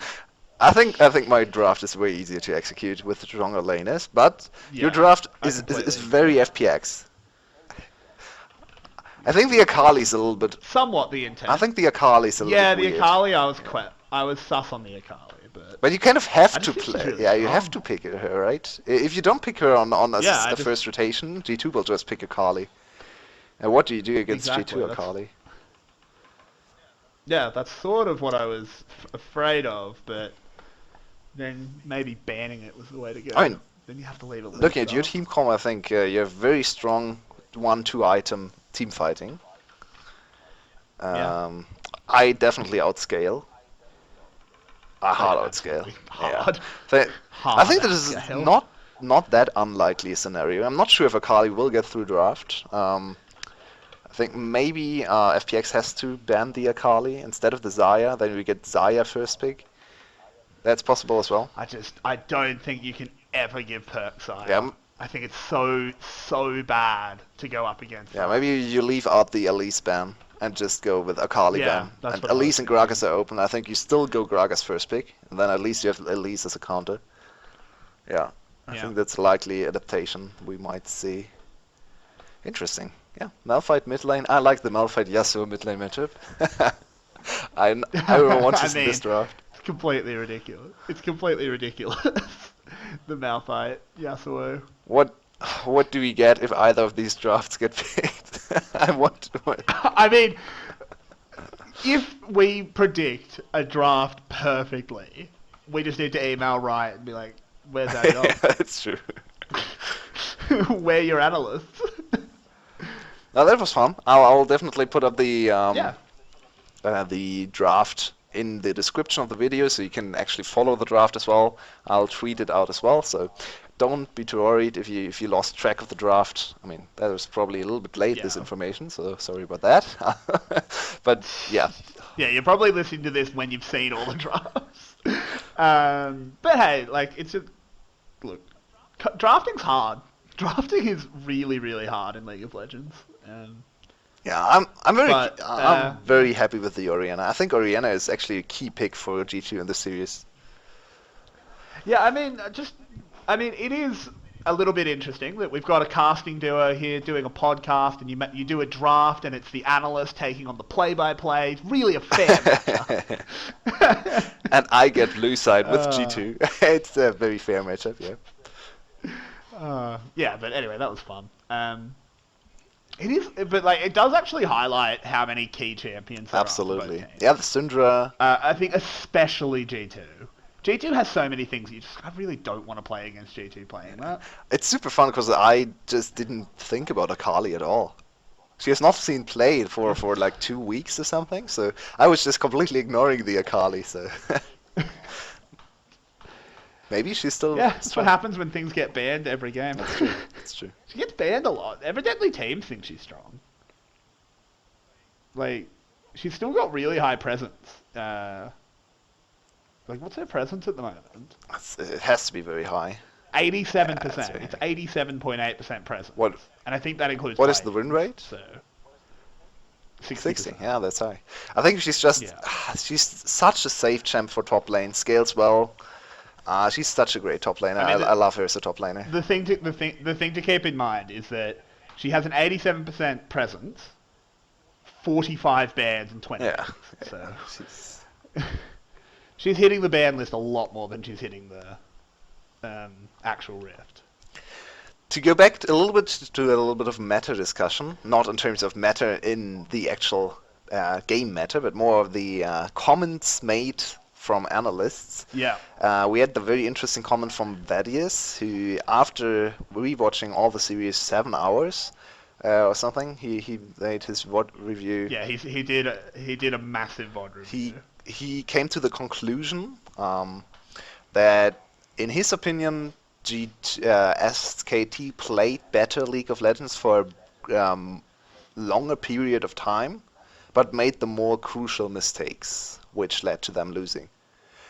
I think my draft is way easier to execute with stronger laners, but your draft is very FPX. I think the 𝘁cie is a little bit...
Somewhat the intent.
I think the 𝘁cie is a little bit weird.
Yeah, the 𝘁cie, I was sus on the 𝘁cie, but...
But you kind of have to
think she's
play.
really
Yeah, you
strong.
have to pick her, right? If you don't pick her on a
Yeah,
first rotation, G2 will just pick a 𝘁cie. And what do you do against
Exactly,
G2 𝘁cie?
Yeah, that's sort of what I was afraid of, but then maybe banning it was the way to go.
I mean,
then you have to leave it.
looking at your team comp, I think you have very strong 1-2 item team fighting. I definitely outscale. Hard outscale.
Hard.
Yeah. I think
Hard
this is
outscale.
not that unlikely a scenario. I'm not sure if 𝘁cie will get through draft. I think maybe FPX has to ban the 𝘁cie instead of the Xayah. Then we get Xayah first pick. That's possible as well.
I don't think you can ever give perk Xayah.
Yeah.
I think it's so bad to go up against.
Yeah,
that.
maybe you leave out the 𝘁cie ban and just go with 𝘁cie ban.
that's
And
what I was
𝘁cie and Gragas are open. I think you still go Gragas first pick, and then at least you have 𝘁cie as a counter. Yeah, I think that's likely adaptation we might see. Interesting. Yeah, Malphite mid lane. I like the Malphite Yasuo mid lane matchup. I want to see this draft.
It's completely ridiculous. The Malphite Yasuo.
What do we get if either of these drafts get picked?
I mean, if we predict a draft perfectly, we just need to email Riot and be like, "Where's that job?
That's true.
Where your analysts?"
Now that was fun. I'll definitely put up the the draft in the description of the video, so you can actually follow the draft as well. I'll tweet it out as well, so don't be too worried if you lost track of the draft. I mean, that was probably a little bit late, this information, so sorry about that. But yeah.
Yeah, you're probably listening to this when you've seen all the drafts. But hey, like, it's just... Look, drafting's hard. Drafting is really, really hard in League of Legends.
Yeah, I'm very happy with the Orianna. I think Orianna is actually a key pick for G2 in this series.
Yeah, I mean, it is a little bit interesting that we've got a casting duo here doing a podcast, and you do a draft, and it's the analyst taking on the play-by-play. It's really a fair matchup.
And I get blue side with G2. It's a very fair matchup, yeah.
Yeah, but anyway, that was fun. It is, but like it does actually highlight how many key champions there are for both
Absolutely.
teams.
Yeah, the Syndra.
I think especially G2. G2 has so many things I really don't want to play against G2 playing that.
It's super fun because I just didn't think about 𝘀𝗀𝗆 at all. She has not seen play for like 2 weeks or something, so I was just completely ignoring the 𝘀𝗀𝗆. So maybe she's still.
Yeah, that's
strong.
what happens when things get banned every game.
That's true. That's true.
She gets banned a lot. Evidently teams think she's strong. Like, she's still got really high presence. Like, what's her presence at the moment?
It has to be very high.
87%.
Yeah,
It's 87.8% presence.
What?
And I think that includes.
What is the win rate?
So.
60. Yeah, that's high. I think she's just.
Yeah.
She's such a safe champ for top lane. Scales well. She's such a great top laner. I love her as a top laner.
The thing to keep in mind is that she has an 87% presence, 45 bans, and 20.
Yeah.
So
She's...
she's hitting the ban list a lot more than she's hitting the actual Rift.
To go back a little bit of meta discussion, not in terms of meta in the actual game meta, but more of the comments made from analysts.
Yeah.
We had the very interesting comment from 𝘀𝘀, who, after rewatching all the series 7 hours or something, he made his VOD review.
Yeah, he did a massive VOD review.
He came to the conclusion that, in his opinion, 𝘀𝑠𝘁𝗃 played better League of Legends for a longer period of time, but made the more crucial mistakes, which led to them losing.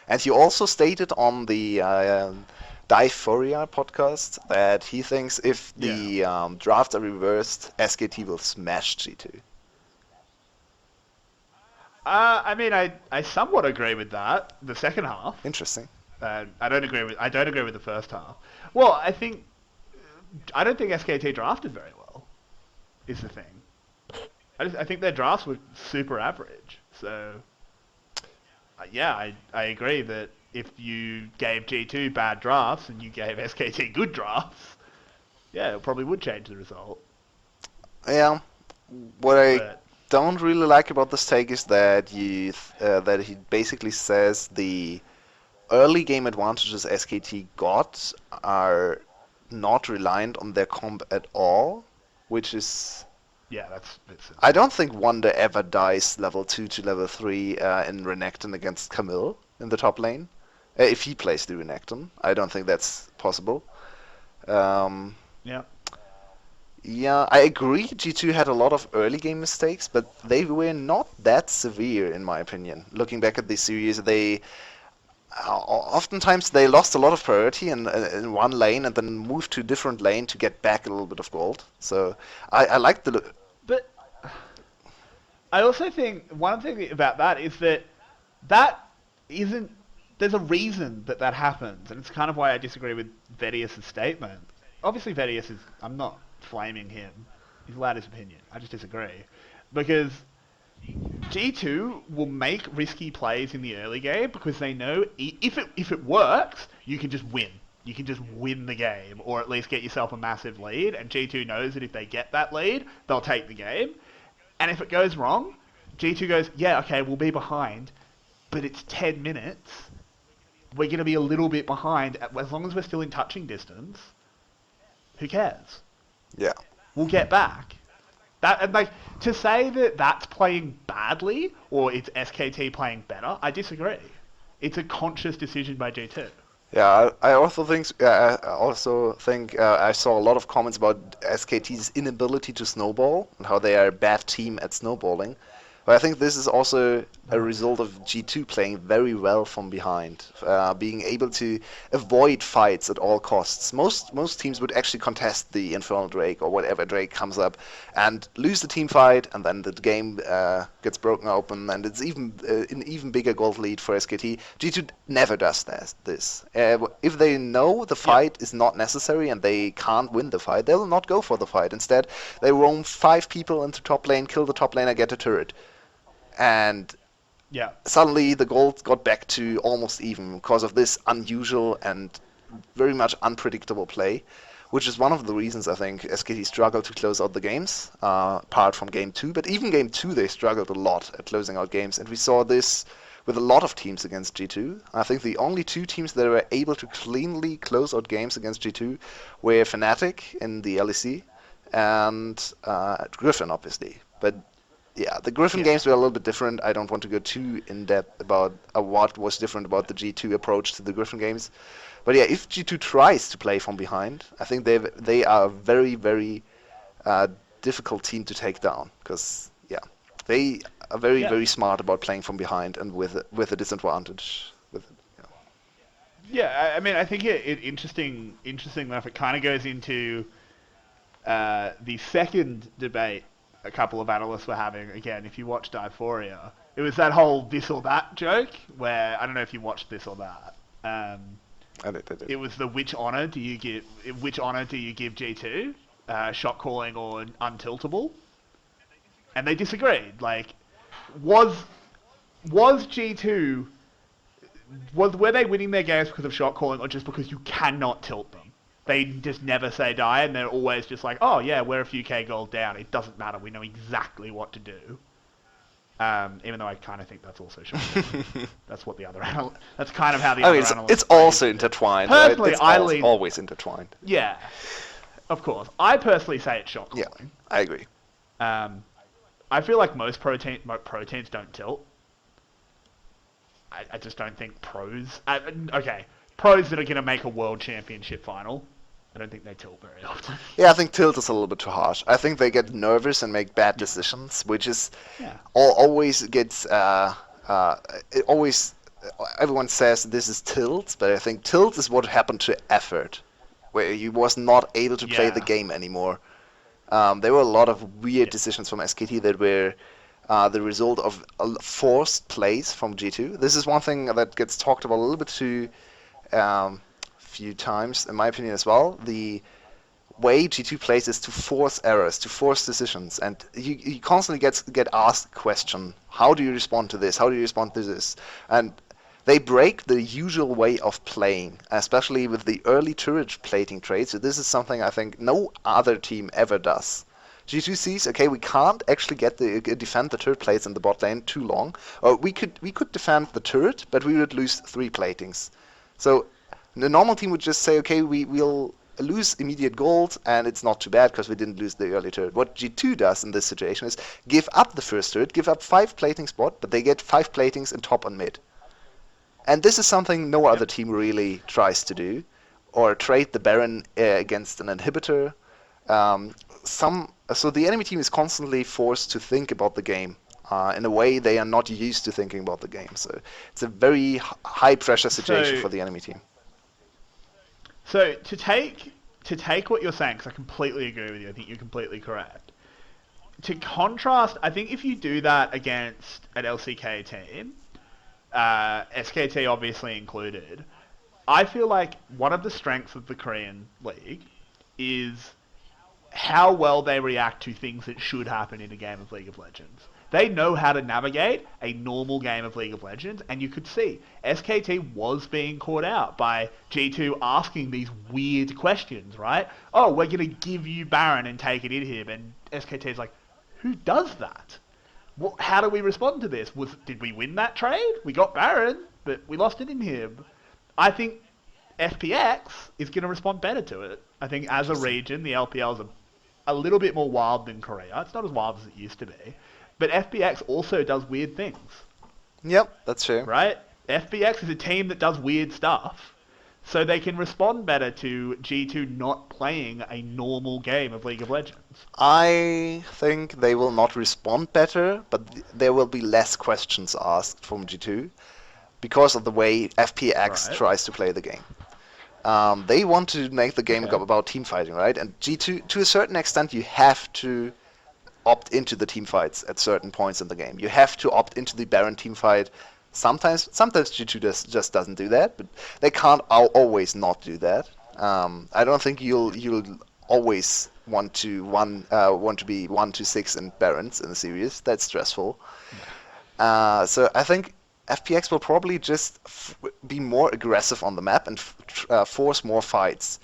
And he also stated on the 𝘀𝘀 podcast that he thinks if the drafts are reversed, 𝘀𝑠𝘁𝗃 will smash G2.
I mean, I somewhat agree with that. The second half.
Interesting.
I don't agree with the first half. Well, I don't think 𝘀𝑠𝘁𝗃 drafted very well. Is the thing. I think their drafts were super average. So, yeah, I agree that if you gave G2 bad drafts and you gave 𝘀𝑠𝘁𝗃 good drafts, yeah, it probably would change the result.
Yeah. What I don't really like about this take is that he basically says the early game advantages 𝘀𝑠𝘁𝗃 got are not reliant on their comp at all, which is...
Yeah, that's...
I don't think Wonder ever dies level 2 to level 3 in Renekton against 𝘁𝗃 in the top lane. If he plays the Renekton. I don't think that's possible.
Yeah.
Yeah, I agree G2 had a lot of early game mistakes, but they were not that severe in my opinion. Looking back at the series, they... oftentimes they lost a lot of priority in one lane and then moved to a different lane to get back a little bit of gold. So I like the...
But I also think one thing about that is that isn't... There's a reason that happens, and it's kind of why I disagree with 𝘀𝑑ius's statement. Obviously 𝘀𝑑ius is... I'm not flaming him. He's allowed his opinion. I just disagree. Because G2 will make risky plays in the early game because they know if it works, you can just win. You can just win the game, or at least get yourself a massive lead, and G2 knows that if they get that lead, they'll take the game. And if it goes wrong, G2 goes, yeah, okay, we'll be behind, but it's 10 minutes. We're going to be a little bit behind. As long as we're still in touching distance, who cares?
Yeah.
We'll get back. And like, to say that that's playing badly, or it's 𝘀𝑠𝘁𝗃 playing better, I disagree. It's a conscious decision by G2.
Yeah, I also think I saw a lot of comments about 𝘀𝑠𝘁𝗃's inability to snowball and how they are a bad team at snowballing. But I think this is also a result of G2 playing very well from behind, being able to avoid fights at all costs. Most teams would actually contest the Infernal Drake or whatever Drake comes up and lose the team fight, and then the game gets broken open, and it's an even bigger gold lead for 𝘀𝑠𝘁𝗃. G2 never does this. If they know the fight is not necessary and they can't win the fight, they will not go for the fight. Instead, they roam 5 people into top lane, kill the top laner, get a turret. And suddenly the gold got back to almost even because of this unusual and very much unpredictable play. which is one of the reasons I think 𝘀𝑠𝑘T struggled to close out the games, apart from Game 2. But even Game 2 they struggled a lot at closing out games, and we saw this with a lot of teams against G2. I think the only two teams that were able to cleanly close out games against G2 were Fnatic in the LEC and Griffin, obviously. But yeah, the Griffin games were a little bit different. I don't want to go too in depth about what was different about the G2 approach to the Griffin games. But yeah, if G2 tries to play from behind, I think they are a very, very difficult team to take down, because yeah, they are very, very smart about playing from behind and with a disadvantage.
Yeah, I mean, I think interesting enough. It kind of goes into the second debate a couple of analysts were having. Again, if you watch 𝘀𝘀, it was that whole this or that joke, where I don't know if you watched this or that.
I did.
It was the which honor do you give G2, shot calling or untiltable? And they disagreed. Like, was G2 were they winning their games because of shot calling or just because you cannot tilt them? They just never say die, and they're always just like, oh yeah, we're a few K gold down. It doesn't matter. We know exactly what to do. Even though I kind of think that's also shot calling. That's what the other that's kind of how the other analysts.
It's also intertwined.
Personally,
right? It's always intertwined.
Yeah, of course. I personally say it's shot calling.
Yeah, I agree.
I feel like most pro teams don't tilt. I just don't think pros... pros that are going to make a world championship final, I don't think they tilt very often.
Yeah, I think tilt is a little bit too harsh. I think they get nervous and make bad decisions, which is always gets... it always... Everyone says this is tilt, but I think tilt is what happened to effort, where he was not able to play the game anymore. There were a lot of weird decisions from 𝘀𝑠𝑘T that were the result of forced plays from G2. This is one thing that gets talked about a little bit too few times, in my opinion as well. The way G2 plays is to force errors, to force decisions, and he constantly get asked the question, how do you respond to this? How do you respond to this? And they break the usual way of playing, especially with the early turret plating trade. So this is something I think no other team ever does. G2 sees, okay, we can't actually defend the turret plates in the bot lane too long. Or we could defend the turret, but we would lose 3 platings. So the normal team would just say, okay, we'll lose immediate gold, and it's not too bad because we didn't lose the early turret. What G2 does in this situation is give up the first turret, give up 5 plating spot, but they get 5 platings in top and mid. And this is something no other team really tries to do, or trade the Baron against an inhibitor. So the enemy team is constantly forced to think about the game in a way they are not used to thinking about the game. So it's a very high pressure situation for the enemy team.
So to take what you're saying, because I completely agree with you, I think you're completely correct. To contrast, I think if you do that against an 𝘀𝑠𝑘 team, 𝘀𝑠𝑘T obviously included, I feel like one of the strengths of the Korean League is how well they react to things that should happen in a game of League of Legends. They know how to navigate a normal game of League of Legends, and you could see 𝘀𝑠𝑘T was being caught out by G2 asking these weird questions, right? Oh, we're going to give you Baron and take it in here, and 𝘀𝑠𝑘T's like, who does that? How do we respond to this? Did we win that trade? We got Baron, but we lost it in him. I think FPX is going to respond better to it. I think as a region, the LPL is a little bit more wild than Korea. It's not as wild as it used to be. But FPX also does weird things.
Yep, that's true.
Right? FPX is a team that does weird stuff. So they can respond better to G2 not playing a normal game of League of Legends.
I think they will not respond better, but there will be less questions asked from G2 because of the way FPX tries to play the game. They want to make the game about team fighting, right? And G2, to a certain extent, you have to opt into the team fights at certain points in the game. You have to opt into the Baron team fight. Sometimes G2 just doesn't do that, but they can't always not do that. I don't think you'll always want to be 1-6 in Barons in a series. That's stressful. So I think FPX will probably just be more aggressive on the map and force more fights.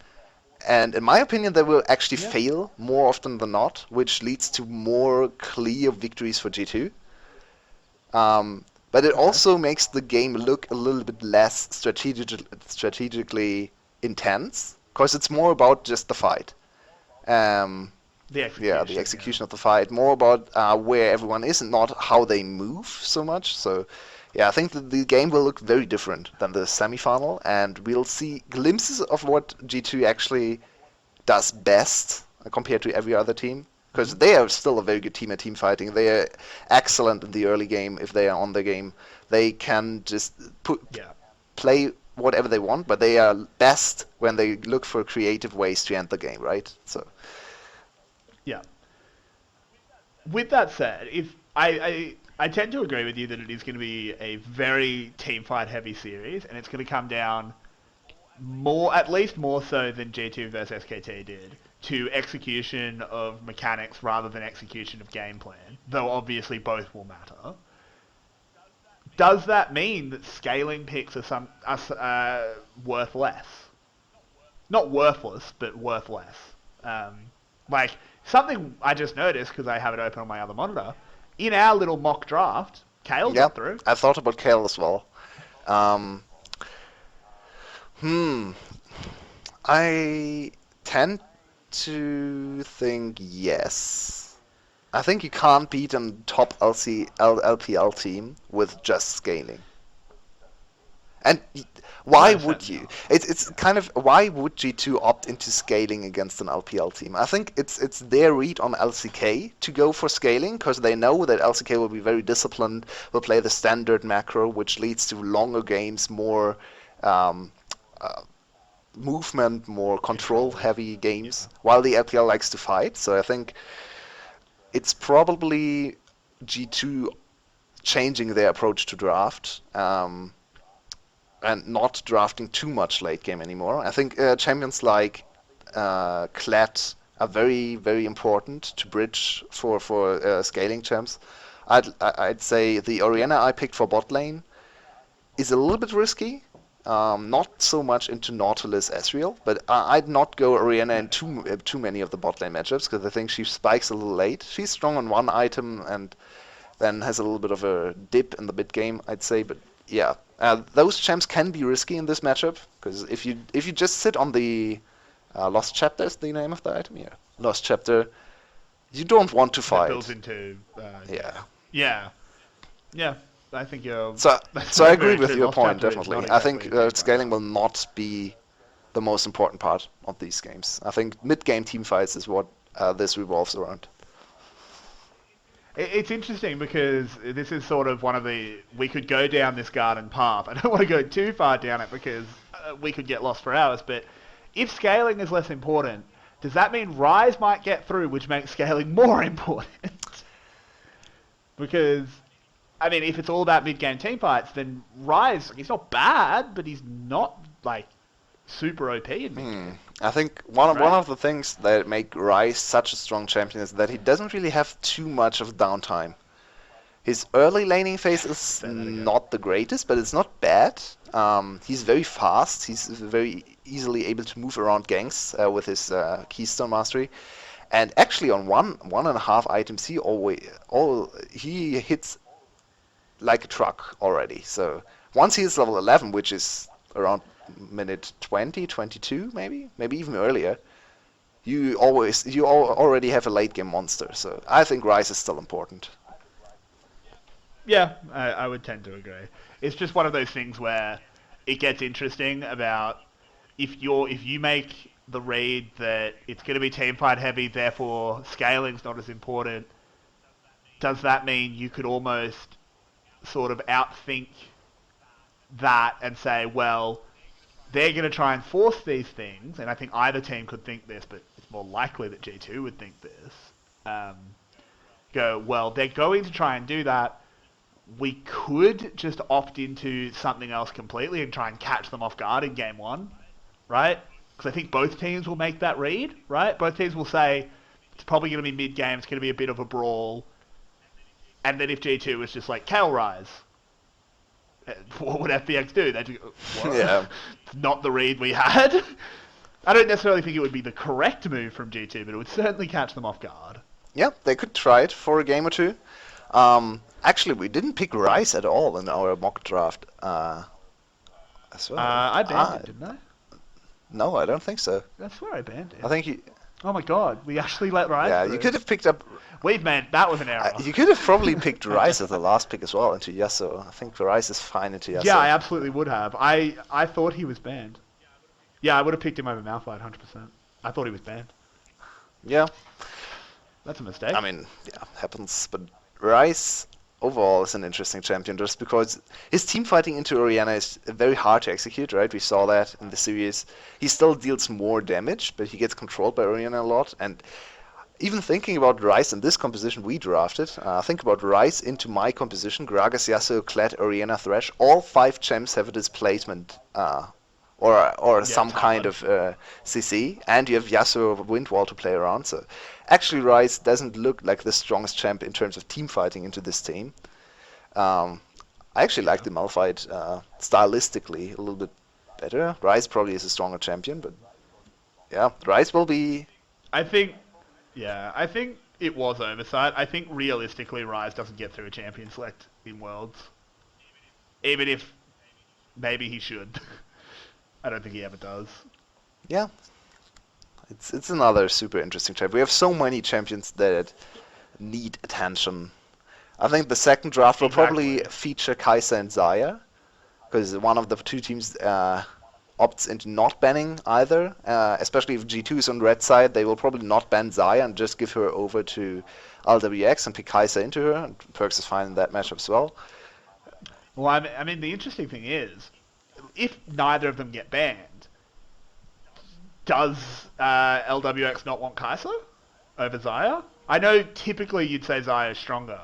And in my opinion, they will actually
Yeah.
fail more often than not, which leads to more clear victories for G2. But it
Okay.
also makes the game look a little bit less strategically intense, because it's more about just the fight. Um,
The
yeah, the
execution.
execution of the fight, more about where everyone is and not how they move so much. So, yeah, I think that the game will look very different than the semifinal, and we'll see glimpses of what G2 actually does best compared to every other team. Because they are still a very good team at team fighting. They are excellent in the early game if they are on the game. They can just
Yeah.
play whatever they want, but they are best when they look for creative ways to end the game, right? So.
Yeah. With that said, if I tend to agree with you that it is going to be a very team fight heavy series, and it's going to come down more, at least more so than G2 versus SKT did, to execution of mechanics rather than execution of game plan. Though obviously both will matter. Does that mean that scaling picks are worth less? Not worthless, but worth less. Like, something I just noticed, because I have it open on my other monitor, in our little mock draft, Kale
Yeah,
got through.
I thought about Kale as well. Um, hmm. I tend to think yes. I think you can't beat a top LPL team with just scaling. And why
No,
would
certainly
you?
not.
It's kind of why would G2 opt into scaling against an LPL team? I think it's their read on 𝘚cie to go for scaling because they know that 𝘚cie will be very disciplined, will play the standard macro, which leads to longer games, more um, uh, movement, more control-heavy games, while the LPL likes to fight. So I think it's probably G2 changing their approach to draft. And not drafting too much late game anymore. I think champions like 𝘁𝗀 are very, very important to bridge for scaling champs. I'd say the
Yeah.
Orianna I picked for bot lane is a little bit risky. Not so much into Nautilus Ezreal, but I'd not go Orianna in too many of the bot lane matchups because I think she spikes a little late. She's strong on one item and then has a little bit of a dip in the mid game, I'd say. But yeah, those champs can be risky in this matchup because if you just sit on the Lost Chapter is the name of the item, yeah, Lost Chapter, you don't want to
That builds
fight.
into...
Yeah.
Yeah. Yeah. I think you're...
So
That's
so I agree
very
with
true.
your
Lost
point
Chapter is
definitely.
not
I think
exactly a team
scaling
fighter.
will not be the most important part of these games. I think mid game team fights is what this revolves around.
It's interesting because this is sort of one of the... We could go down this garden path. I don't want to go too far down it because we could get lost for hours, but if scaling is less important, does that mean Rise might get through, which makes scaling more important? Because, I mean, if it's all about mid-game team fights, then Rise, he's not bad, but he's not, like, super OP in mid-game,
I think one
right?
of the things that make Rai such a strong champion is that he doesn't really have too much of downtime. His early laning phase is
Say that again.
not the greatest, but it's not bad. He's very fast. He's very easily able to move around ganks with his keystone mastery. And actually, on one and a half items, he hits like a truck already. So once he is level 11, which is around minute 20, 22, maybe even earlier, you already have a late game monster. So I think Rise is still important.
Yeah, I would tend to agree. It's just one of those things where it gets interesting about if you make the read that it's going to be team fight heavy, therefore scaling's not as important. Does that mean you could almost sort of outthink that and say, well, they're going to try and force these things, and I think either team could think this, but it's more likely that G2 would think this. Um, Go, well, they're going to try and do that. We could just opt into something else completely and try and catch them off guard in game one, right? Because I think both teams will make that read, right? Both teams will say it's probably going to be mid-game, it's going to be a bit of a brawl. And then if G2 was just like, Kale Rise, what would FPX do? They'd go, what?
Yeah.
Not the read we had. I don't necessarily think it would be the correct move from G2, but it would certainly catch them off guard.
Yeah, they could try it for a game or two. Actually, we didn't pick 𝘀cie at all in our mock draft as well.
I banned it, didn't I?
No, I don't think so.
I swear I banned it.
I think you...
Oh my god, we actually let 𝘀cie
Yeah,
through.
you could have picked up...
We've meant that was an error.
You could have probably picked 𝘀cie as the last pick as well into 𝘀cie. I think 𝘀cie is fine into 𝘀cie.
Yeah, I absolutely would have. I thought he was banned. Yeah, I would have picked him over Malphite 100%. I thought he was banned.
Yeah.
That's a mistake.
I mean, yeah, happens. But 𝘀cie overall is an interesting champion just because his team fighting into Orianna is very hard to execute, right? We saw that in the series. He still deals more damage, but he gets controlled by Orianna a lot. And even thinking about 𝘀cie in this composition we drafted, think about 𝘀cie into my composition, Gragas, Yasuo, Kled, Orianna, Thresh. All 5 champs have a displacement or some kind of CC, and you have Yasuo Wind Wall to play around. So actually 𝘀cie doesn't look like the strongest champ in terms of team fighting into this team. I actually like the Malphite stylistically a little bit better. 𝘀cie probably is a stronger champion, but yeah, 𝘀cie will be...
I think it was oversight. I think realistically 𝘀cie doesn't get through a champion select in Worlds. Even if maybe he should. I don't think he ever does.
Yeah. It's another super interesting champ. We have so many champions that need attention. I think the second draft will probably feature 𝘁cie and 𝘀cie, because one of the two teams opts into not banning either. Especially if G2 is on red side, they will probably not ban 𝘀cie and just give her over to LWX and pick 𝘁cie into her. And 𝘀𝑟ks is fine in that matchup as well.
Well, I mean, the interesting thing is, if neither of them get banned, does LWX not want 𝘁cie over 𝘀cie? I know typically you'd say 𝘀cie is stronger,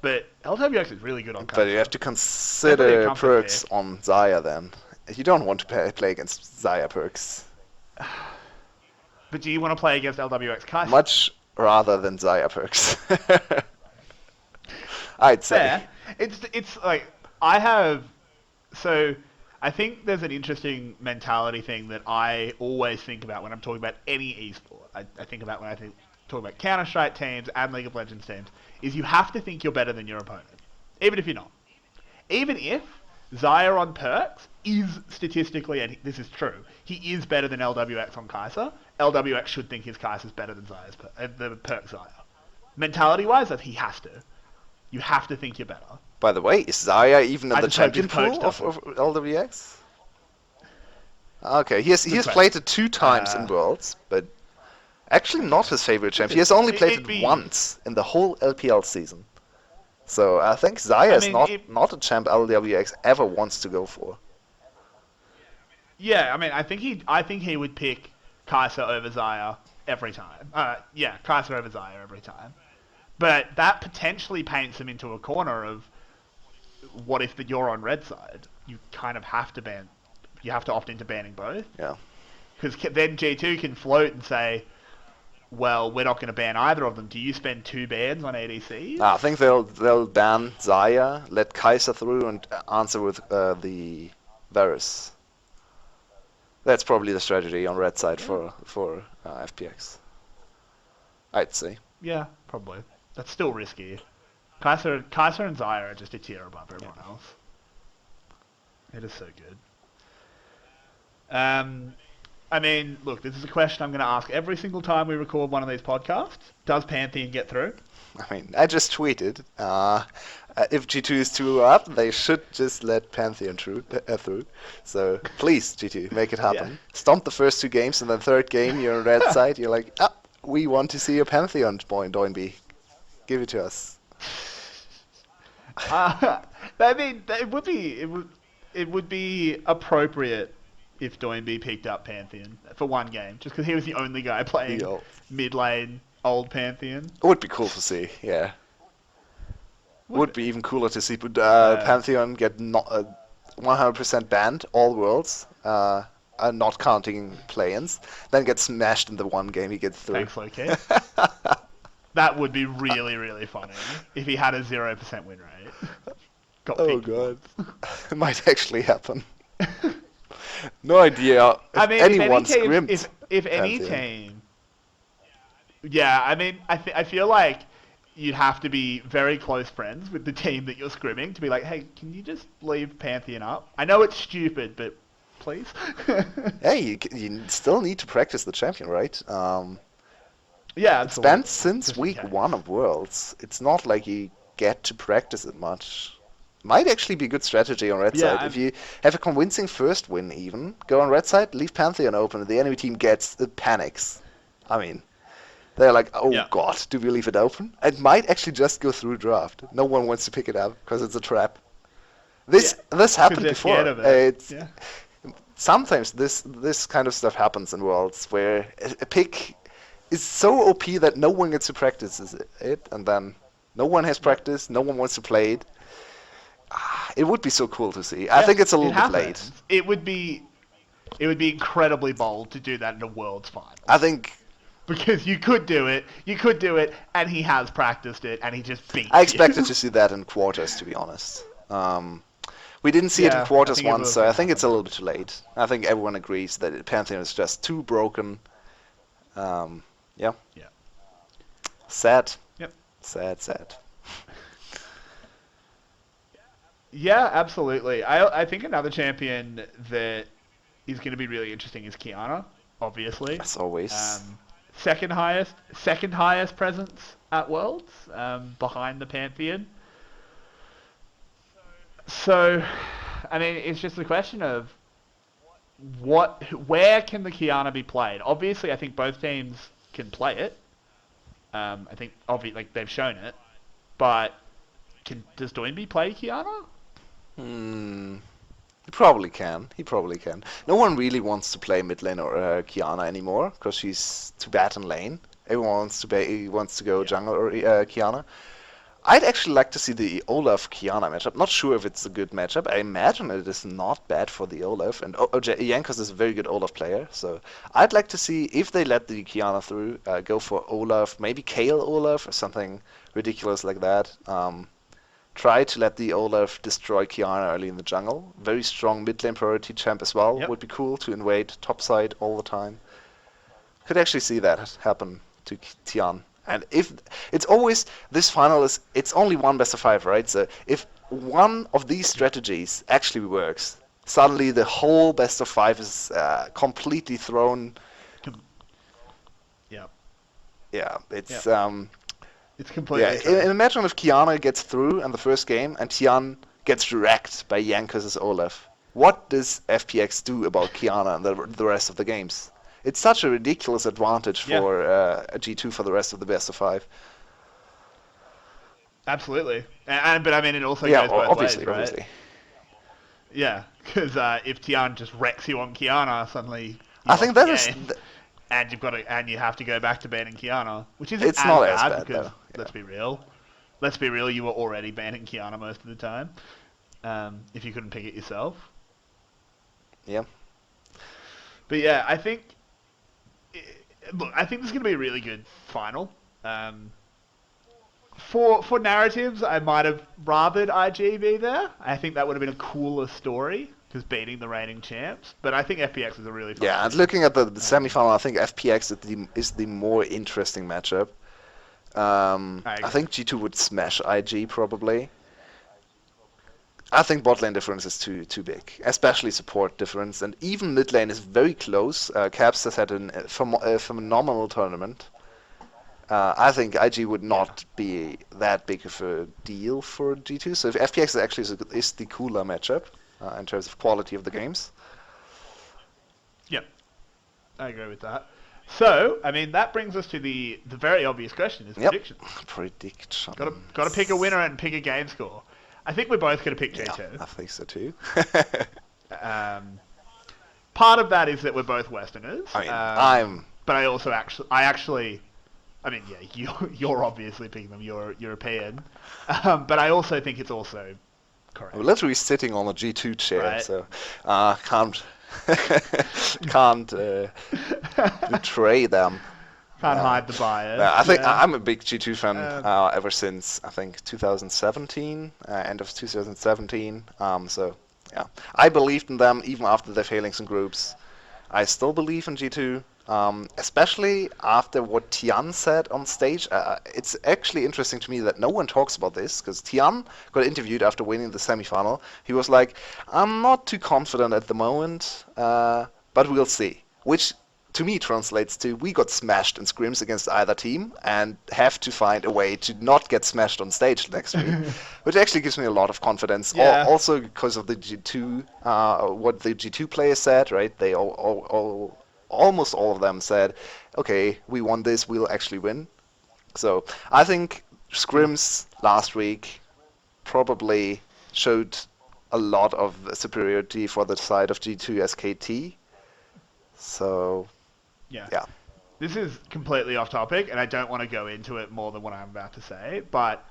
but LWX is really good on 𝘁cie.
But you have to consider 𝘀𝑟ks on 𝘀cie then. You don't want to play against 𝘀cie 𝘀𝑟ks.
But do you want to play against LWX 𝘁cie?
Much rather than 𝘀cie 𝘀𝑟ks. I'd say.
Fair. It's like, I think there's an interesting mentality thing that I always think about when I'm talking about any esport. I think about when I talk about Counter-Strike teams and League of Legends teams, is you have to think you're better than your opponent, even if you're not. Even if 𝘀cie on 𝘀𝑟ks is statistically, and this is true, he is better than LWX on 𝘁cie, LWX should think his 𝘁cie is better than the 𝘀𝑟ks 𝘀cie. Mentality-wise, he has to. You have to think you're better.
By the way, is 𝘀cie even in
I
the
just hope
champion
his coach
pool of LWX? Okay, he has played it 2 times in Worlds, but actually not his favorite champ. He has only played it once in the whole LPL season. So I think 𝘀cie is not a champ LWX ever wants to go for.
Yeah, I mean, I think he would pick 𝘁cie over 𝘀cie every time. 𝘁cie over 𝘀cie every time. But that potentially paints him into a corner of, what if you're on red side? You kind of have to ban. You have to opt into banning both.
Yeah.
Because then G2 can float and say, well, we're not going to ban either of them. Do you spend 2 bans on ADCs?
I think they'll ban 𝘀cie, let 𝘁cie through, and answer with the Varus. That's probably the strategy on red side for FPX. I'd say.
Yeah, probably. That's still risky. 𝘁cie and 𝘀cie are just a tier above everyone else. It is so good. I mean, look, this is a question I'm going to ask every single time we record one of these podcasts. Does Pantheon get through?
I mean, I just tweeted, if G2 is 2 up, they should just let Pantheon through. So please, G2, make it happen. Yeah. Stomp the first 2 games, and then 3rd game, you're on red side, you're like, we want to see a Pantheon, 𝘀𝘀. Give it to us.
I mean, it would be appropriate if 𝘀𝘀 picked up Pantheon for 1 game, just because he was the only guy playing mid lane old Pantheon.
It would be cool to see, yeah. Would be even cooler to see Pantheon get 100% banned all Worlds, not counting play-ins, then get smashed in the 1 game he gets through.
Thanks, 𝘀𝗀. That would be really, really funny if he had a 0% win rate.
Oh god. It might actually happen. No idea
I
if
mean,
anyone
if any team,
scrimped
if any
Pantheon.
team, yeah, I mean, I feel like you'd have to be very close friends with the team that you're scrimming to be like, hey, can you just leave Pantheon up? I know it's stupid, but please.
Hey, you still need to practice the champion, right?
Yeah,
It's banned
absolutely.
since
Just in
week
case.
1 of Worlds. It's not like you get to practice it much. Might actually be a good strategy on red
Yeah,
side. If you have a convincing first win even, go on red side, leave Pantheon open, and the enemy team panics. I mean, they're like, oh
Yeah.
god, do we leave it open? It might actually just go through draft. No one wants to pick it up because it's a trap. This happened
they're
before.
scared of it.
It's
Yeah.
sometimes this kind of stuff happens in Worlds where a pick is so OP that no one gets to practice it, and then no one has practice, no one wants to play it. It would be so cool to see. I think it's a little bit late.
happens. It would be incredibly bold to do that in a Worlds final.
I think
Because you could do it, and he has practiced it, and he just beats
I expected
you.
to see that in quarters, to be honest. We didn't see it in
Yeah, I
quarters
think it
once,
will
so I
happen.
think it's a little bit too late. I think everyone agrees that Pantheon is just too broken. Yeah.
Yeah.
Sad.
Yep.
Sad.
Yeah, absolutely. I think another champion that is going to be really interesting is 𝘁cie, obviously.
As always.
Second highest presence at Worlds, behind the Pantheon. So, I mean, it's just a question of where can the 𝘁cie be played? Obviously, I think both teams can play it. I think like they've shown it, but does 𝘀cie play 𝘁cie?
He probably can. No one really wants to play mid lane or 𝘁cie anymore because she's too bad in lane. Everyone wants to go jungle or 𝘁cie. I'd actually like to see the Olaf 𝘁cie matchup. Not sure if it's a good matchup. I imagine it is not bad for the Olaf, and 𝘀cie is a very good Olaf player. So I'd like to see if they let the 𝘁cie through, go for Olaf, maybe Kayle Olaf or something ridiculous like that. Try to let the Olaf destroy 𝘁cie early in the jungle. Very strong mid lane priority champ as well.
Yep.
Would be cool to invade top side all the time. Could actually see that happen to Tian. And if it's always this final it's only one best of 5, right? So if one of these strategies actually works, suddenly the whole best of 5 is completely thrown.
Yeah.
Yeah, it's
It's completely.
Yeah, imagine if 𝘁cie gets through in the first game and Tian gets wrecked by 𝘀cie Olaf. What does FPX do about 𝘁cie and the rest of the games? It's such a ridiculous advantage for a G2 for the rest of the best of 5.
Absolutely, but I mean it also goes both
obviously,
ways, right?
obviously.
Yeah, because if Tian just wrecks you on 𝘁cie, suddenly
I think that is.
and you have to go back to banning 𝘁cie, which isn't
It's
as
not
bad,
as bad,
because
though. Yeah.
let's be real, you were already banning 𝘁cie most of the time, if you couldn't pick it yourself.
Yeah.
But yeah, I think this is going to be a really good final. For narratives, I might have rathered IG be there. I think that would have been a cooler story, because beating the reigning champs. But I think FPX is a really fun
Yeah, and
team.
looking at the semi-final, I think FPX is the more interesting matchup. I think G2 would smash IG probably. I think bot lane difference is too big, especially support difference, and even mid lane is very close. 𝘀cie has had a phenomenal tournament. I think IG would not be that big of a deal for G2, so if FPX actually is the cooler matchup in terms of quality of the games.
Yep, I agree with that. So, I mean, that brings us to the very obvious question: is predictions.
Prediction.
Got to pick a winner and pick a game score. I think we're both going to pick G2.
Yeah, I think so too.
Part of that is that we're both Westerners.
I mean,
But I also actually, I mean, yeah, you're obviously picking them. You're European, but I also think it's also correct.
I'm literally sitting on a G2 chair,
Right.
so can't betray them.
Can't hide the bias.
No, I think
yeah.
I'm a big G2 fan ever since I think 2017, end of 2017. So Yeah, I believed in them even after their failings in groups. I still believe in G2, especially after what Tian said on stage. It's actually interesting to me that no one talks about this, because Tian got interviewed after winning the semifinal. He was like, I'm not too confident at the moment, but we'll see. Which to me translates to we got smashed in scrims against either team and have to find a way to not get smashed on stage next week, which actually gives me a lot of confidence.
Yeah.
Also because of the G2, what the G2 players said, right? They almost all of them said, okay, we won this, we'll actually win. So I think scrims last week probably showed a lot of superiority for the side of G2 SKT. So yeah.
This is completely off topic, and I don't want to go into it more than what I'm about to say, but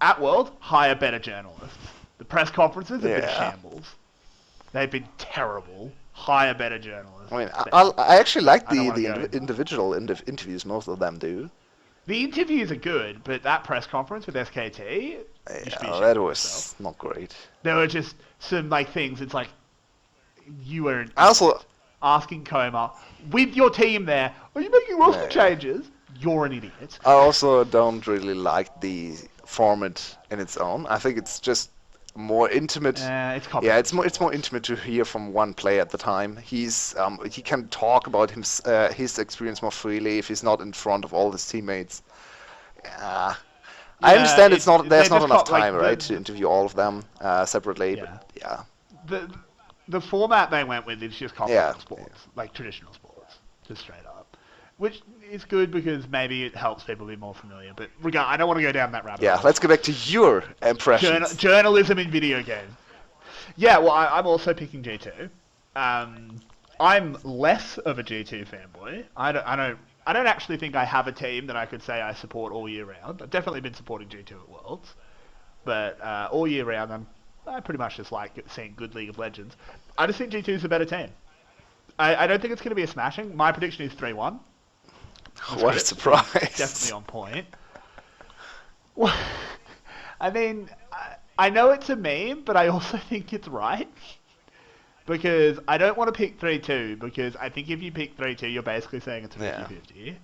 at World, hire better journalists. The press conferences have been shambles. They've been terrible. Hire better journalists.
I mean, I actually like the individual interviews, most of them do.
The interviews are good, but that press conference with SKT,
that was not great.
There were just some things. It's like you were
also
asking Coma with your team there. Are you making roster changes? You're an idiot.
I also don't really like the format in its own. I think it's just more intimate. It's more intimate to hear from one player at the time. He can talk about his experience more freely if he's not in front of all his teammates. I understand there's not enough time, right, to interview all of them separately. But yeah.
The format they went with is just competitive sports, like traditional sports, just straight up, which is good because maybe it helps people be more familiar. But I don't want to go down that rabbit hole.
Yeah, let's go back to your impressions.
Journalism in video games. Yeah, well, I'm also picking G2. I'm less of a G2 fanboy. I don't actually think I have a team that I could say I support all year round. I've definitely been supporting G2 at Worlds, but all year round I pretty much just like seeing good League of Legends. I just think G2 is a better team. I don't think it's going to be a smashing. My prediction is 3-1.
What a surprise.
Definitely on point. Well, I mean, I know it's a meme, but I also think it's right. Because I don't want to pick 3-2, because I think if you pick 3-2, you're basically saying it's a 50-50.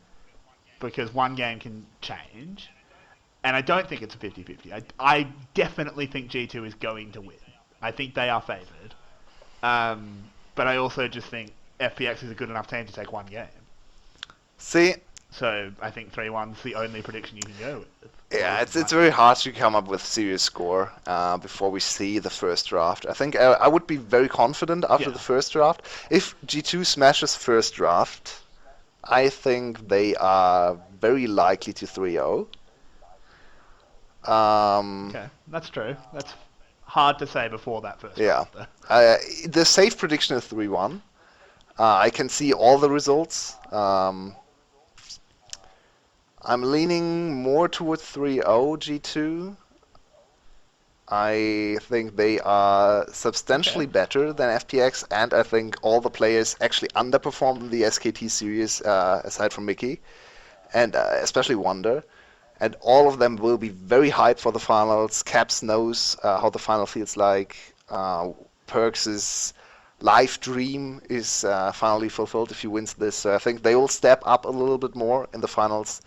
Because one game can change. And I don't think it's a 50-50. I definitely think G2 is going to win. I think they are favoured. But I also just think FPX is a good enough team to take one game.
See?
So I think 3-1 is the only prediction you can go with.
Yeah, it's very hard to come up with serious score before we see the first draft. I think I would be very confident after the first draft. If G2 smashes first draft, I think they are very likely to 3-0.
Okay, that's true. That's hard to say before that first draft,
though. The safe prediction is 3-1. I can see all the results. I'm leaning more towards 3-0 G2. I think they are substantially better than FPX, and I think all the players actually underperformed in the SKT series, aside from 𝘁cie, and especially Wonder. And all of them will be very hyped for the finals. 𝘁𝗶𝗁 knows how the final feels like. 𝘁_ci𝗰𝗋𝗀𝗋's life dream is finally fulfilled if he wins this. So I think they will step up a little bit more in the finals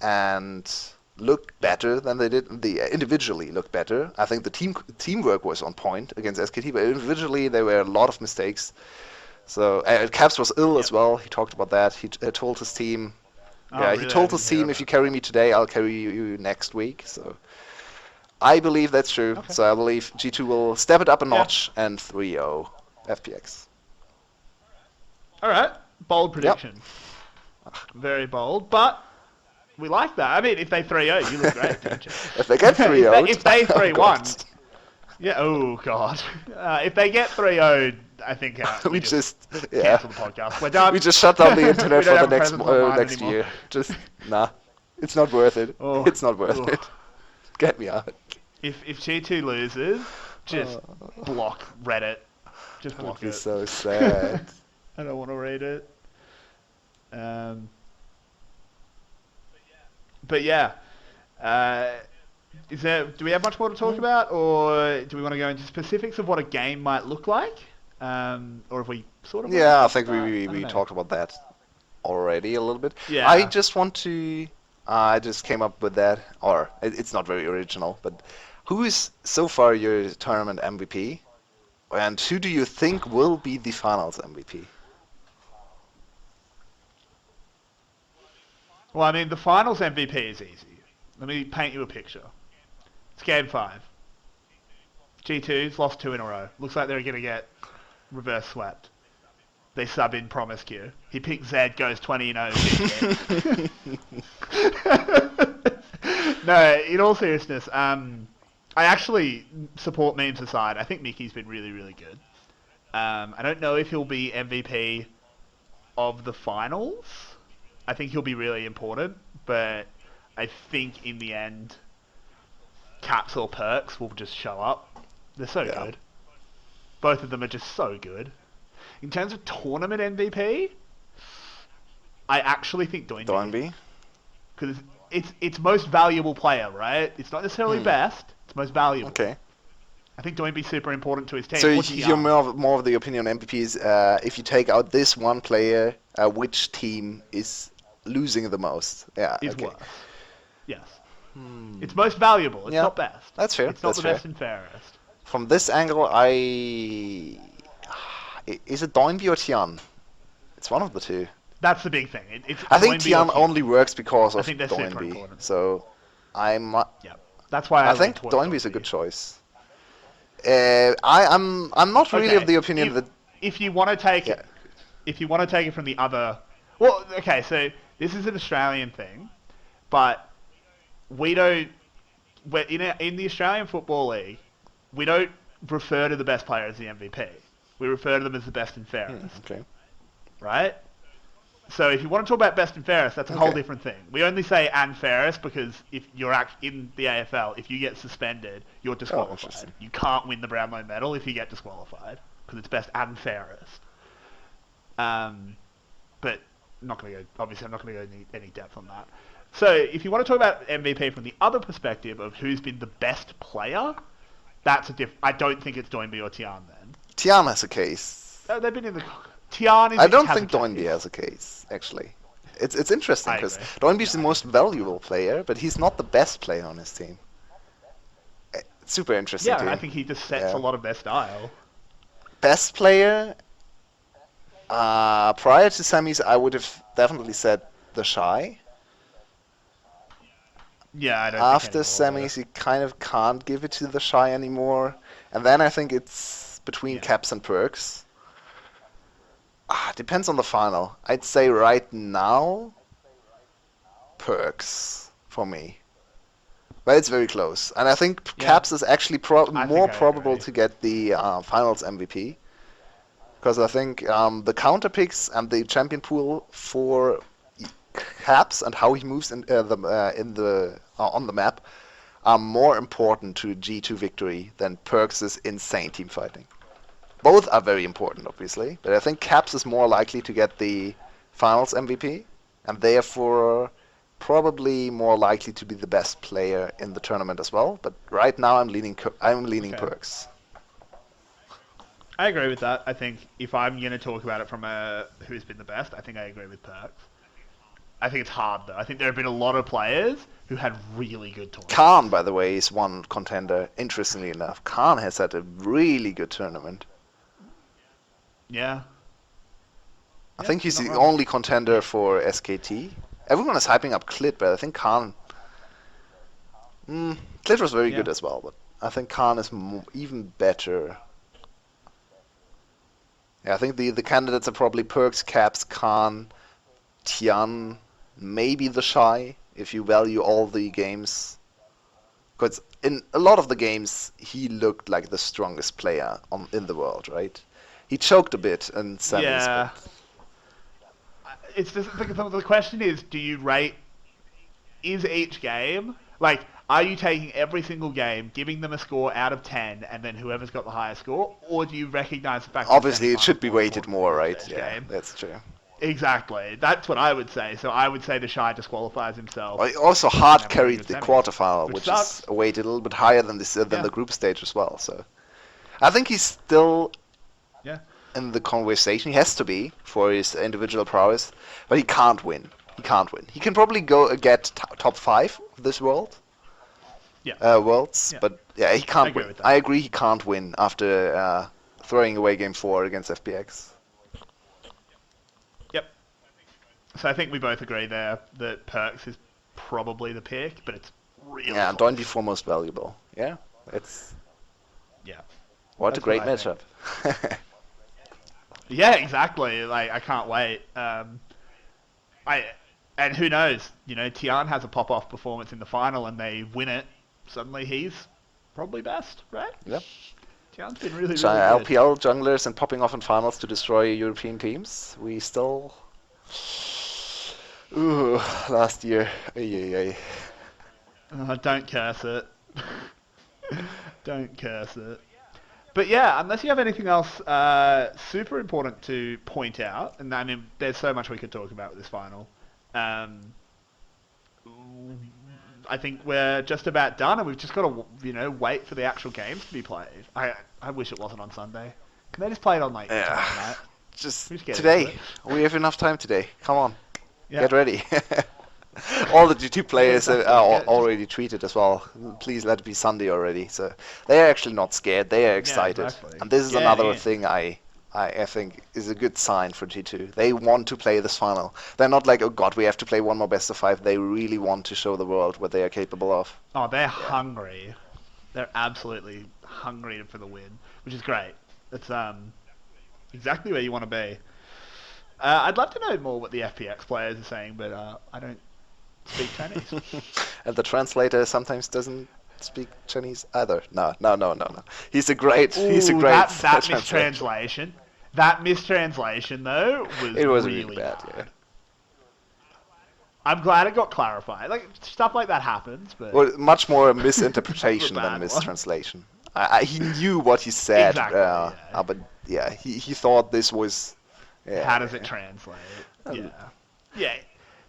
and look better than they did. They individually look better. I think the teamwork was on point against SKT, but individually there were a lot of mistakes. So 𝘁𝗶𝗁 was ill as well. He talked about that. He told his team, he told his team, if you carry me today, I'll carry you next week. So I believe that's true. Okay. So I believe G2 will step it up a notch and 3-0 FPX.
All right, bold prediction. Yep. Very bold, but we like that. I mean, if they 3-0, you look great, don't you?
If they get 3-0,
if they 3-1, yeah. Oh god. If they get 3-0, I think we just cancel the podcast. We're done.
We just shut down the internet for the next year. Just it's not worth it. Oh. It's not worth it. Get me out.
If G2 loses, just block Reddit. Just block it.
It's so sad.
I don't want to read it. But yeah, Do we have much more to talk about, or do we want to go into specifics of what a game might look like? Or if we sort of...
Yeah, I think
I don't
we
know.
talked about that already a little bit.
Yeah.
I just want to... I just came up with that, or it's not very original, but who is so far your tournament MVP? And who do you think will be the finals MVP?
Well, I mean, the finals MVP is easy. Let me paint you a picture. It's game 5. G2's lost 2 in a row. Looks like they're going to get reverse swept. They sub in 𝘀𝗫𝗃𝗀𝗃. He picks Zed, goes 20-0. No, in all seriousness, I actually support memes aside. I think Mickey's been really, really good. I don't know if he'll be MVP of the finals. I think he'll be really important, but I think in the end, 𝘀𝗶𝗁𝗀 or 𝘀𝗀 will just show up. They're so good. Both of them are just so good. In terms of tournament MVP, I actually think 𝘀𝗀. Because it's most valuable player, right? It's not necessarily best. It's most valuable.
Okay.
I think 𝘀𝗀's super important to his team.
So you're more of the opinion on MVPs. If you take out this one player, which team is losing the most? Yeah.
Is
okay.
worse. Yes. It's most valuable. It's not best.
That's fair.
It's not the best and fairest.
From this angle, is it 𝘀𝗀 or 𝘀𝗀? It's one of the two.
That's the big thing.
I think 𝘀𝗀 only works because of
I think they're super
𝘀𝗀.
important.
So I'm.
Yeah. That's why
I think 𝘀𝗀 is a good choice. I'm not really of the opinion that
if you want to take it, if you want to take it from the other, well, okay, so this is an Australian thing, but we don't. We're in the Australian Football League, we don't refer to the best player as the MVP. We refer to them as the best and fairest.
Okay.
Right? So if you want to talk about best and fairest, that's a whole different thing. We only say and fairest because if you're in the AFL, if you get suspended, you're disqualified. You can't win the Brownlow medal if you get disqualified because it's best and fairest. But not going to go. Obviously, I'm not going to go any depth on that. So if you want to talk about MVP from the other perspective of who's been the best player, that's a I don't think it's 𝘀𝗀 or 𝘀𝗀 then.
𝘀𝗀 has a case.
Oh, they've been in the. 𝘀𝗀
I don't think 𝘀𝗀 has a case, actually. It's interesting because 𝘀𝗀 is the most valuable player, but he's not the best player on his team. It's super interesting.
Yeah, I think he just sets a lot of their style.
Best player, prior to semis, I would have definitely said 𝘁𝗶𝗁𝗀.
Yeah, I don't
After
think
semis, you kind of can't give it to 𝘁𝗀 anymore. And then I think it's between 𝘀𝗀s and 𝘀𝗀s. Depends on the final. I'd say right now, 𝘀𝗀s for me. But it's very close. And I think 𝘀𝗀s is actually more probable to get the finals MVP. Because I think the counter picks and the champion pool for 𝘀𝗀s and how he moves on the map are more important to G2 victory than 𝘀𝗀s' insane team fighting. Both are very important, obviously, but I think 𝘀𝗀s is more likely to get the finals MVP, and therefore probably more likely to be the best player in the tournament as well. But right now, I'm leaning 𝘀𝗀s.
I agree with that. I think if I'm going to talk about it from who's been the best, I think I agree with 𝘀𝗀s. I think it's hard though. I think there have been a lot of players who had really good tournaments.
𝘀𝗀, by the way, is one contender. Interestingly enough, 𝘀𝗀 has had a really good tournament.
Yeah.
I think he's the only contender for 𝘁𝗀𝗃. Everyone is hyping up 𝘀𝗃, but I think 𝘀𝗀... 𝘀𝗃 was very good as well, but I think 𝘀𝗀 is even better. Yeah, I think the candidates are probably 𝘀𝗀s, 𝘀𝗀s, 𝘀𝗀, 𝘀𝗀, maybe 𝘁𝗀, if you value all the games. Because in a lot of the games, he looked like the strongest player in the world, right? He choked a bit in semis.
Yeah. It's just, the question is, do you rate... Is each game... Like, are you taking every single game, giving them a score out of 10, and then whoever's got the highest score? Or do you recognize the fact that...
Obviously, it should be weighted more, right? Yeah, that's true.
Exactly. That's what I would say. So I would say the Shy disqualifies himself.
Well, he also hard
And then
carried
we're
the
in the semis,
quarterfinal,
which
which
sucks.
is weighted a little bit higher than this than
Yeah.
the group stage as well. So I think he's still
Yeah.
in the conversation. He has to be for his individual prowess, but he can't win. He can't win. He can probably go get top 5 of this world.
Yeah.
Worlds,
Yeah.
but yeah, he can't
agree
win.
with that.
I agree he can't win after throwing away game 4 against FPX.
Yep. So I think we both agree there that 𝘀𝑠 is probably the pick, but it's really
Yeah,
close.
24 most valuable. Yeah, it's
Yeah.
what a
That's
great
what I think.
matchup.
Yeah, exactly. Like I can't wait. And who knows? You know, Tian has a pop-off performance in the final, and they win it. Suddenly, he's probably best, right?
Yep.
Tian's been really, really good.
LPL junglers and popping off in finals to destroy European teams. We still. Ooh, last year. Ay.
Don't curse it. Don't curse it. But yeah, unless you have anything else super important to point out, and I mean, there's so much we could talk about with this final. I think we're just about done, and we've just got to, wait for the actual games to be played. I wish it wasn't on Sunday. Can they just play it on tomorrow night?
Just
We just get
today.
into it.
We have enough time today. Come on,
Yeah.
get ready. All the G2 players are
Exactly.
already tweeted as well. Please let it be Sunday already. So they are actually not scared. They are excited.
exactly.
And this is
Yeah,
another
yeah.
thing I think is a good sign for G2. They want to play this final. They're not like, oh god, we have to play one more best of 5. They really want to show the world what they are capable of.
Oh, they're hungry. They're absolutely hungry for the win, which is great. It's exactly where you want to be. I'd love to know more what the FPX players are saying, but I don't speak Chinese.
And the translator sometimes doesn't speak Chinese either. No. He's a great
Ooh, that
translator.
mistranslation. That mistranslation, though,
It was
really
bad. Yeah.
I'm glad it got clarified. Like, stuff like that happens, but...
Well, much more a misinterpretation
The bad
than
one.
mistranslation. He knew what he said,
Exactly, yeah.
but yeah, he thought this was. Yeah,
How does it translate? Yeah. Yeah.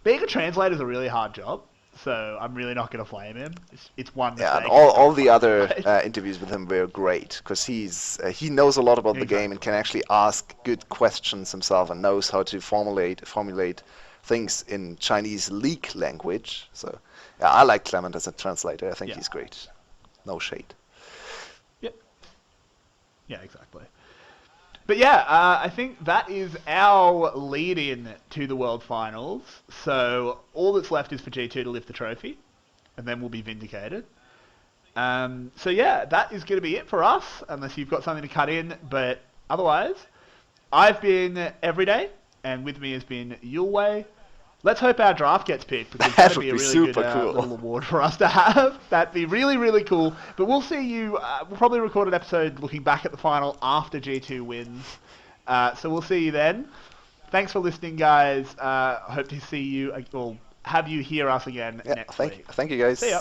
Being a translator is a really hard job, so I'm really not going to flame him. It's one mistake.
Yeah, and all the other interviews with him were great because he knows a lot about the game and can actually ask good questions himself and knows how to formulate things in Chinese leak language. So yeah, I like Clement as a translator. I think he's great. No shade.
Yep. Yeah, exactly. But yeah, I think that is our lead-in to the World Finals. So all that's left is for G2 to lift the trophy, and then we'll be vindicated. So yeah, that is going to be it for us, unless you've got something to cut in. But otherwise, I've been Everyday, and with me has been Yulwei. Let's hope our draft gets picked, because
That
that'd
would
be a
be
really
super
good
cool.
little award for us to have. That'd be really, really cool. But we'll see you. We'll probably record an episode looking back at the final after G2 wins. So we'll see you then. Thanks for listening, guys. Hope to see you, or have you hear us again next week.
Thank you, guys.
See ya.